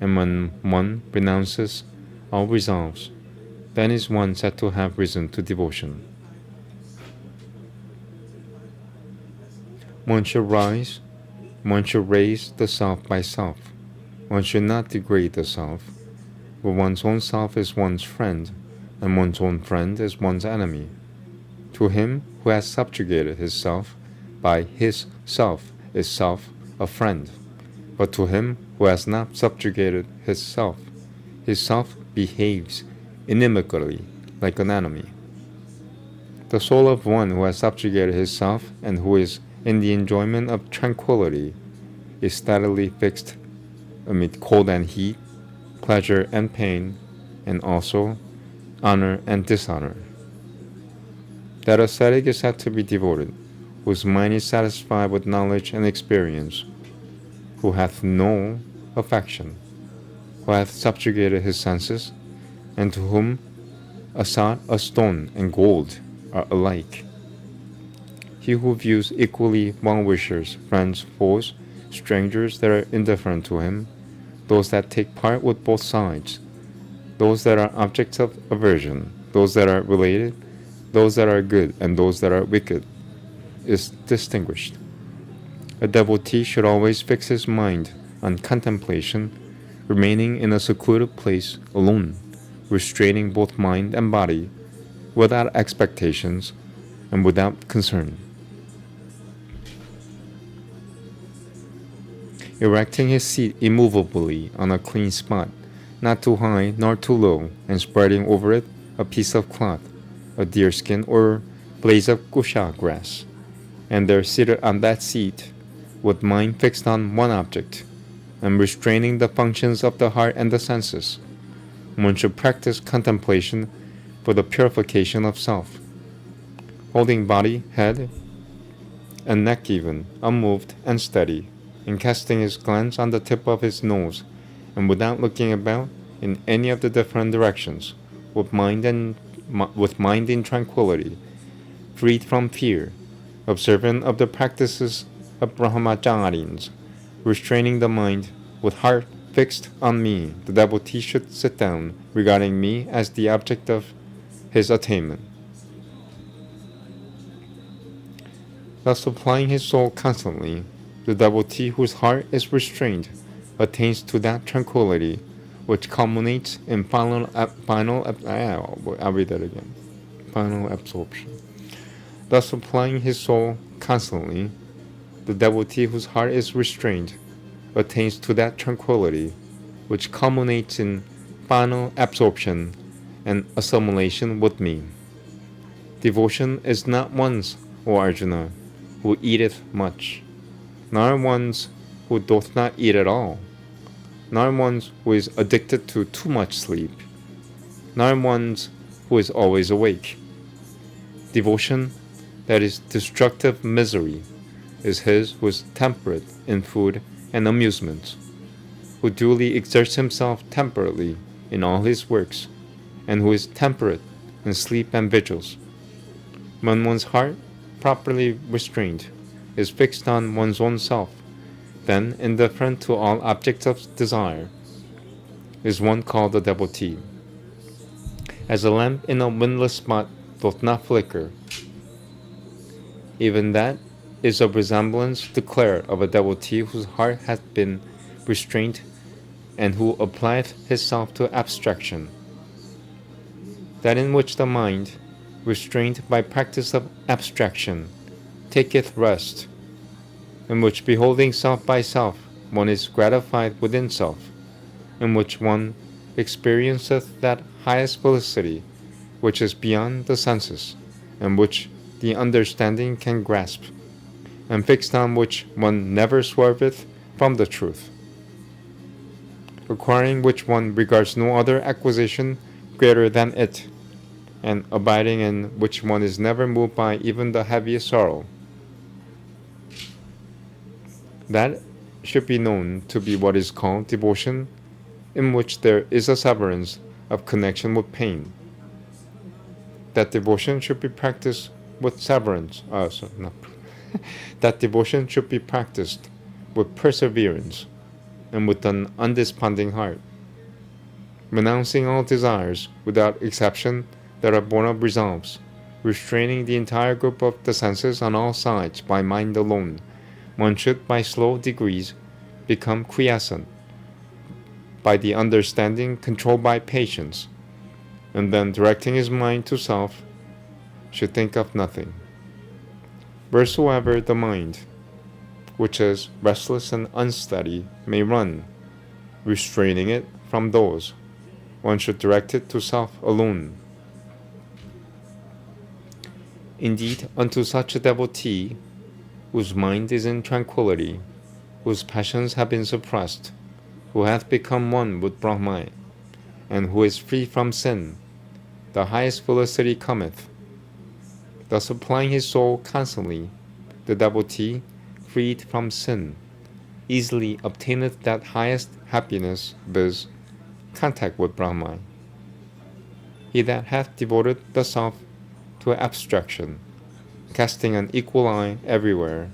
and when one renounces all resolves, then is one said to have risen to devotion. One should raise the self by self. One should not degrade the self, but one's own self is one's friend, and one's own friend is one's enemy. To him who has subjugated his self by his self is self a friend, but to him who has not subjugated his self behaves inimically like an enemy. The soul of one who has subjugated his self and who is in the enjoyment of tranquility is steadily fixed amid cold and heat, pleasure and pain, and also honor and dishonor. That ascetic is said to be devoted, whose mind is satisfied with knowledge and experience, who hath no affection, who hath subjugated his senses, and to whom a sod, a stone, and gold are alike. He who views equally well-wishers, friends, foes, strangers that are indifferent to him, those that take part with both sides, those that are objects of aversion, those that are related, those that are good, and those that are wicked, is distinguished. A devotee should always fix his mind on contemplation, remaining in a secluded place alone, restraining both mind and body, without expectations and without concern. Erecting his seat immovably on a clean spot, not too high nor too low, and spreading over it a piece of cloth, a deerskin, or blades of kusha grass, and there seated on that seat, with mind fixed on one object, and restraining the functions of the heart and the senses, one should practice contemplation for the purification of self, holding body, head, and neck even, unmoved and steady, and casting his glance on the tip of his nose, and without looking about in any of the different directions, with mind in tranquility, freed from fear, observant of the practices of brahmacharis, restraining the mind, with heart fixed on me. The devotee should sit down, regarding me as the object of his attainment. Thus applying his soul constantly, the devotee whose heart is restrained attains to that tranquility which culminates in final absorption. Thus applying his soul constantly, the devotee whose heart is restrained attains to that tranquility which culminates in final absorption and assimilation with me. Devotion is not one's, O Arjuna, who eateth much, nor one's who doth not eat at all, nor one's who is addicted to too much sleep, nor one's who is always awake. Devotion that is destructive misery is his who is temperate in food and amusements, who duly exerts himself temperately in all his works, and who is temperate in sleep and vigils. When one's heart, properly restrained, is fixed on one's own self, then indifferent to all objects of desire, is one called a devotee. As a lamp in a windless spot doth not flicker, even that is a resemblance declared of a devotee whose heart hath been restrained and who applieth his self to abstraction. That in which the mind, restrained by practice of abstraction, taketh rest, in which beholding self by self one is gratified within self, in which one experienceth that highest felicity which is beyond the senses, and which the understanding can grasp, and fixed on which one never swerveth from the truth, acquiring which one regards no other acquisition greater than it, and abiding in which one is never moved by even the heaviest sorrow. That should be known to be what is called devotion, in which there is a severance of connection with pain. That devotion should be practiced with severance. That devotion should be practiced with perseverance and with an undesponding heart, renouncing all desires without exception that are born of resolves, restraining the entire group of the senses on all sides by mind alone. One should by slow degrees become quiescent, by the understanding controlled by patience, and then directing his mind to self, should think of nothing. Wheresoever the mind, which is restless and unsteady, may run, restraining it from those, one should direct it to self alone. Indeed, unto such a devotee, whose mind is in tranquillity, whose passions have been suppressed, who hath become one with Brahma, and who is free from sin, the highest felicity cometh. Thus applying his soul constantly, the devotee, freed from sin, easily obtaineth that highest happiness, viz., contact with Brahma. He that hath devoted the self to abstraction, casting an equal eye everywhere,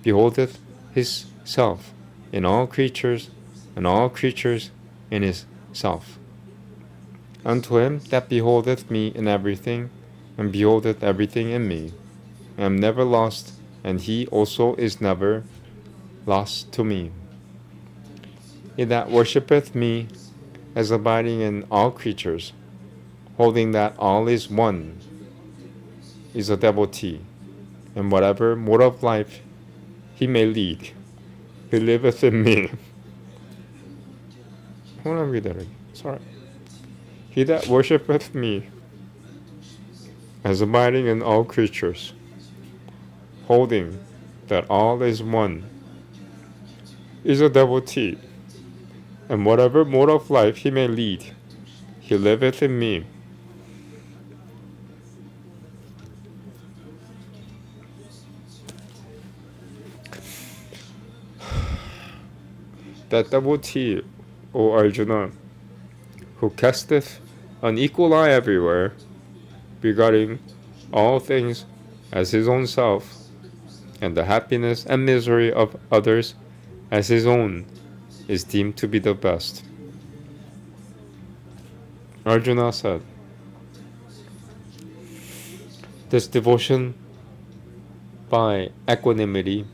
beholdeth his self in all creatures, and all creatures in his self. Unto him that beholdeth me in everything, and beholdeth everything in me, I am never lost, and he also is never lost to me. He that worshippeth me as abiding in all creatures, holding that all is one, is a devotee, and whatever mode of life he may lead, he liveth in me. I want to read that again. Sorry. He that worshippeth me as abiding in all creatures, holding that all is one, is a devotee, and whatever mode of life he may lead, he liveth in me. That devotee, O Arjuna, who casteth an equal eye everywhere, regarding all things as his own self, and the happiness and misery of others as his own, is deemed to be the best. Arjuna said, this devotion by equanimity,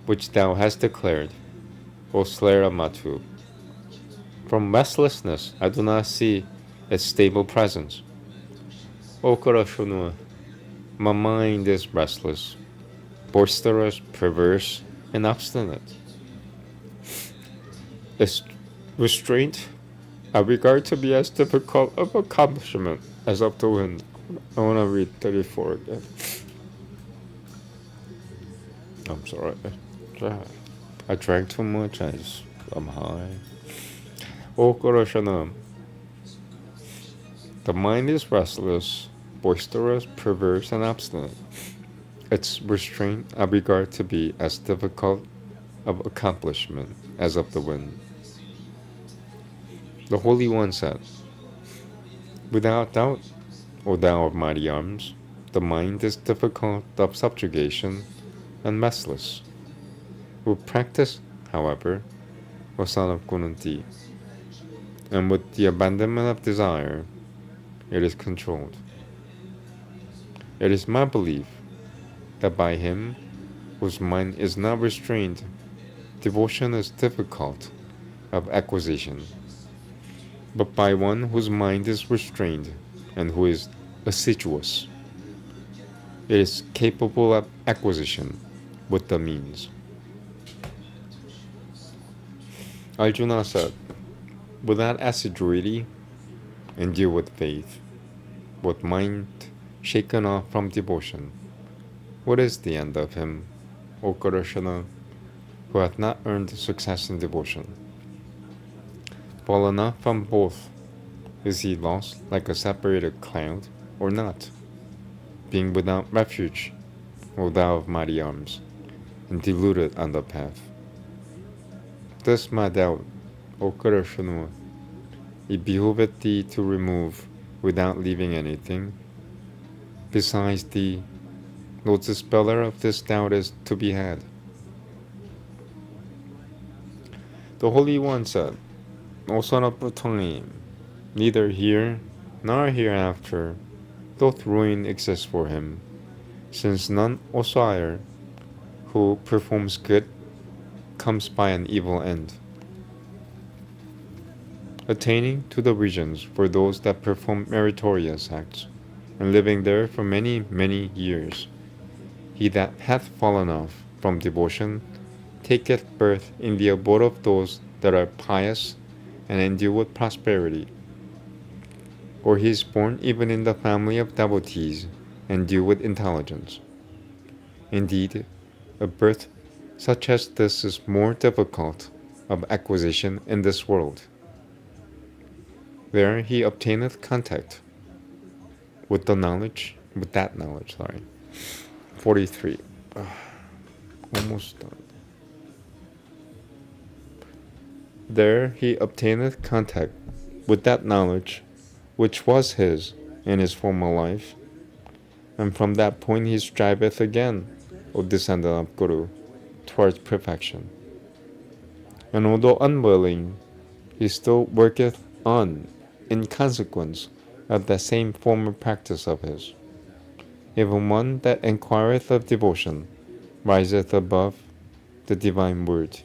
which thou hast declared, O slayer of Matu, from restlessness I do not see its stable presence. O Karashunua, my mind is restless, boisterous, perverse, and obstinate. Its restraint I regard to be as difficult of accomplishment as of the wind. I want to read 34 again. I'm sorry. I drank too much. I'm high. O Karashana, the mind is restless, boisterous, perverse, and obstinate. Its restraint I regard to be as difficult of accomplishment as of the wind. The Holy One said, without doubt, O thou of mighty arms, the mind is difficult of subjugation and restless. With practice, however, O son of Kununti, and with the abandonment of desire, it is controlled. It is my belief that by him whose mind is not restrained, devotion is difficult of acquisition. But by one whose mind is restrained and who is assiduous, it is capable of acquisition with the means. Arjuna said, without assiduity, endure with faith, with mind shaken off from devotion. What is the end of him, O Karashana, who hath not earned success in devotion? Fallen off from both, is he lost like a separated cloud, or not? Being without refuge, O thou of mighty arms, and deluded on the path. This my doubt, O Karashana, it behoveth thee to remove without leaving anything. Besides thee, no dispeller of this doubt is to be had. The Holy One said, O son of Bhutangi, neither here nor hereafter doth ruin exist for him, since none, O sire, who performs good comes by an evil end. Attaining to the regions for those that perform meritorious acts, and living there for many, many years, he that hath fallen off from devotion taketh birth in the abode of those that are pious and endure with prosperity. Or he is born even in the family of devotees, endue with intelligence. Indeed, a birth such as this is more difficult of acquisition in this world. There he obtaineth contact with that knowledge. 43. Almost done. There he obtaineth contact with that knowledge which was his in his former life, and from that point he striveth again, O descendant of Guru, towards perfection. And although unwilling, he still worketh on in consequence of that same former practice of his. Even one that inquireth of devotion riseth above the divine word.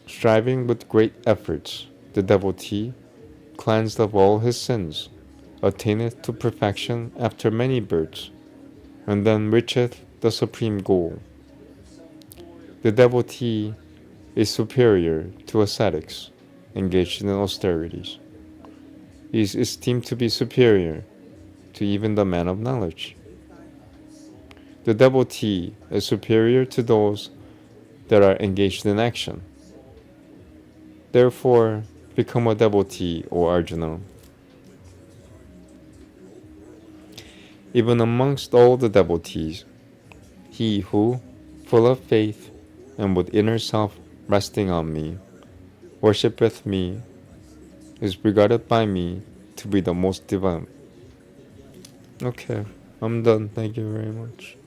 Striving with great efforts, the devotee, cleansed of all his sins, attaineth to perfection after many births, and then reacheth the supreme goal. The devotee is superior to ascetics engaged in austerities. He is esteemed to be superior to even the man of knowledge. The devotee is superior to those that are engaged in action. Therefore, become a devotee, O Arjuna. Even amongst all the devotees, he who, full of faith and with inner self resting on me, worshippeth me, is regarded by me to be the most divine. Okay, I'm done. Thank you very much.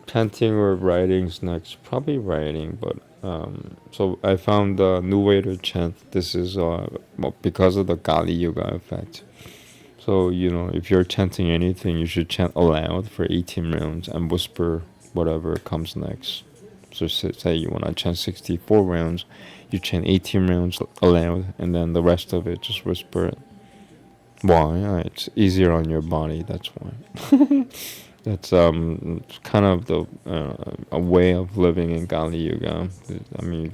Chanting or writing's next. Probably writing, but so I found a new way to chant. This is because of the Kali Yuga effect. So, if you're chanting anything, you should chant aloud for 18 rounds and whisper whatever comes next. So say you want to chant 64 rounds, you chant 18 rounds aloud, and then the rest of it, just whisper it. Why? It's easier on your body, that's why. That's kind of the a way of living in Kali Yuga. I mean,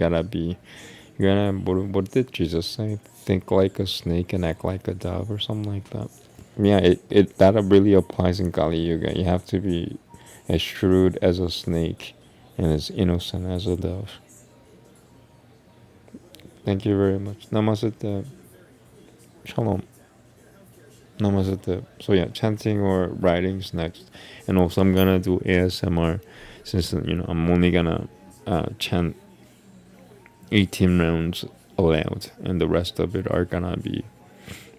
what did Jesus say? Think like a snake and act like a dove, or something like that. Yeah, that really applies in Kali Yuga. You have to be as shrewd as a snake and as innocent as a dove. Thank you very much. Namaste. Shalom. Namaste. So yeah, chanting or writing's next. And also I'm gonna do ASMR, since I'm only gonna chant 18 rounds aloud, and the rest of it are gonna be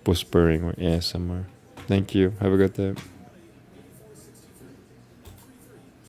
whispering or ASMR. Thank you. Have a good day.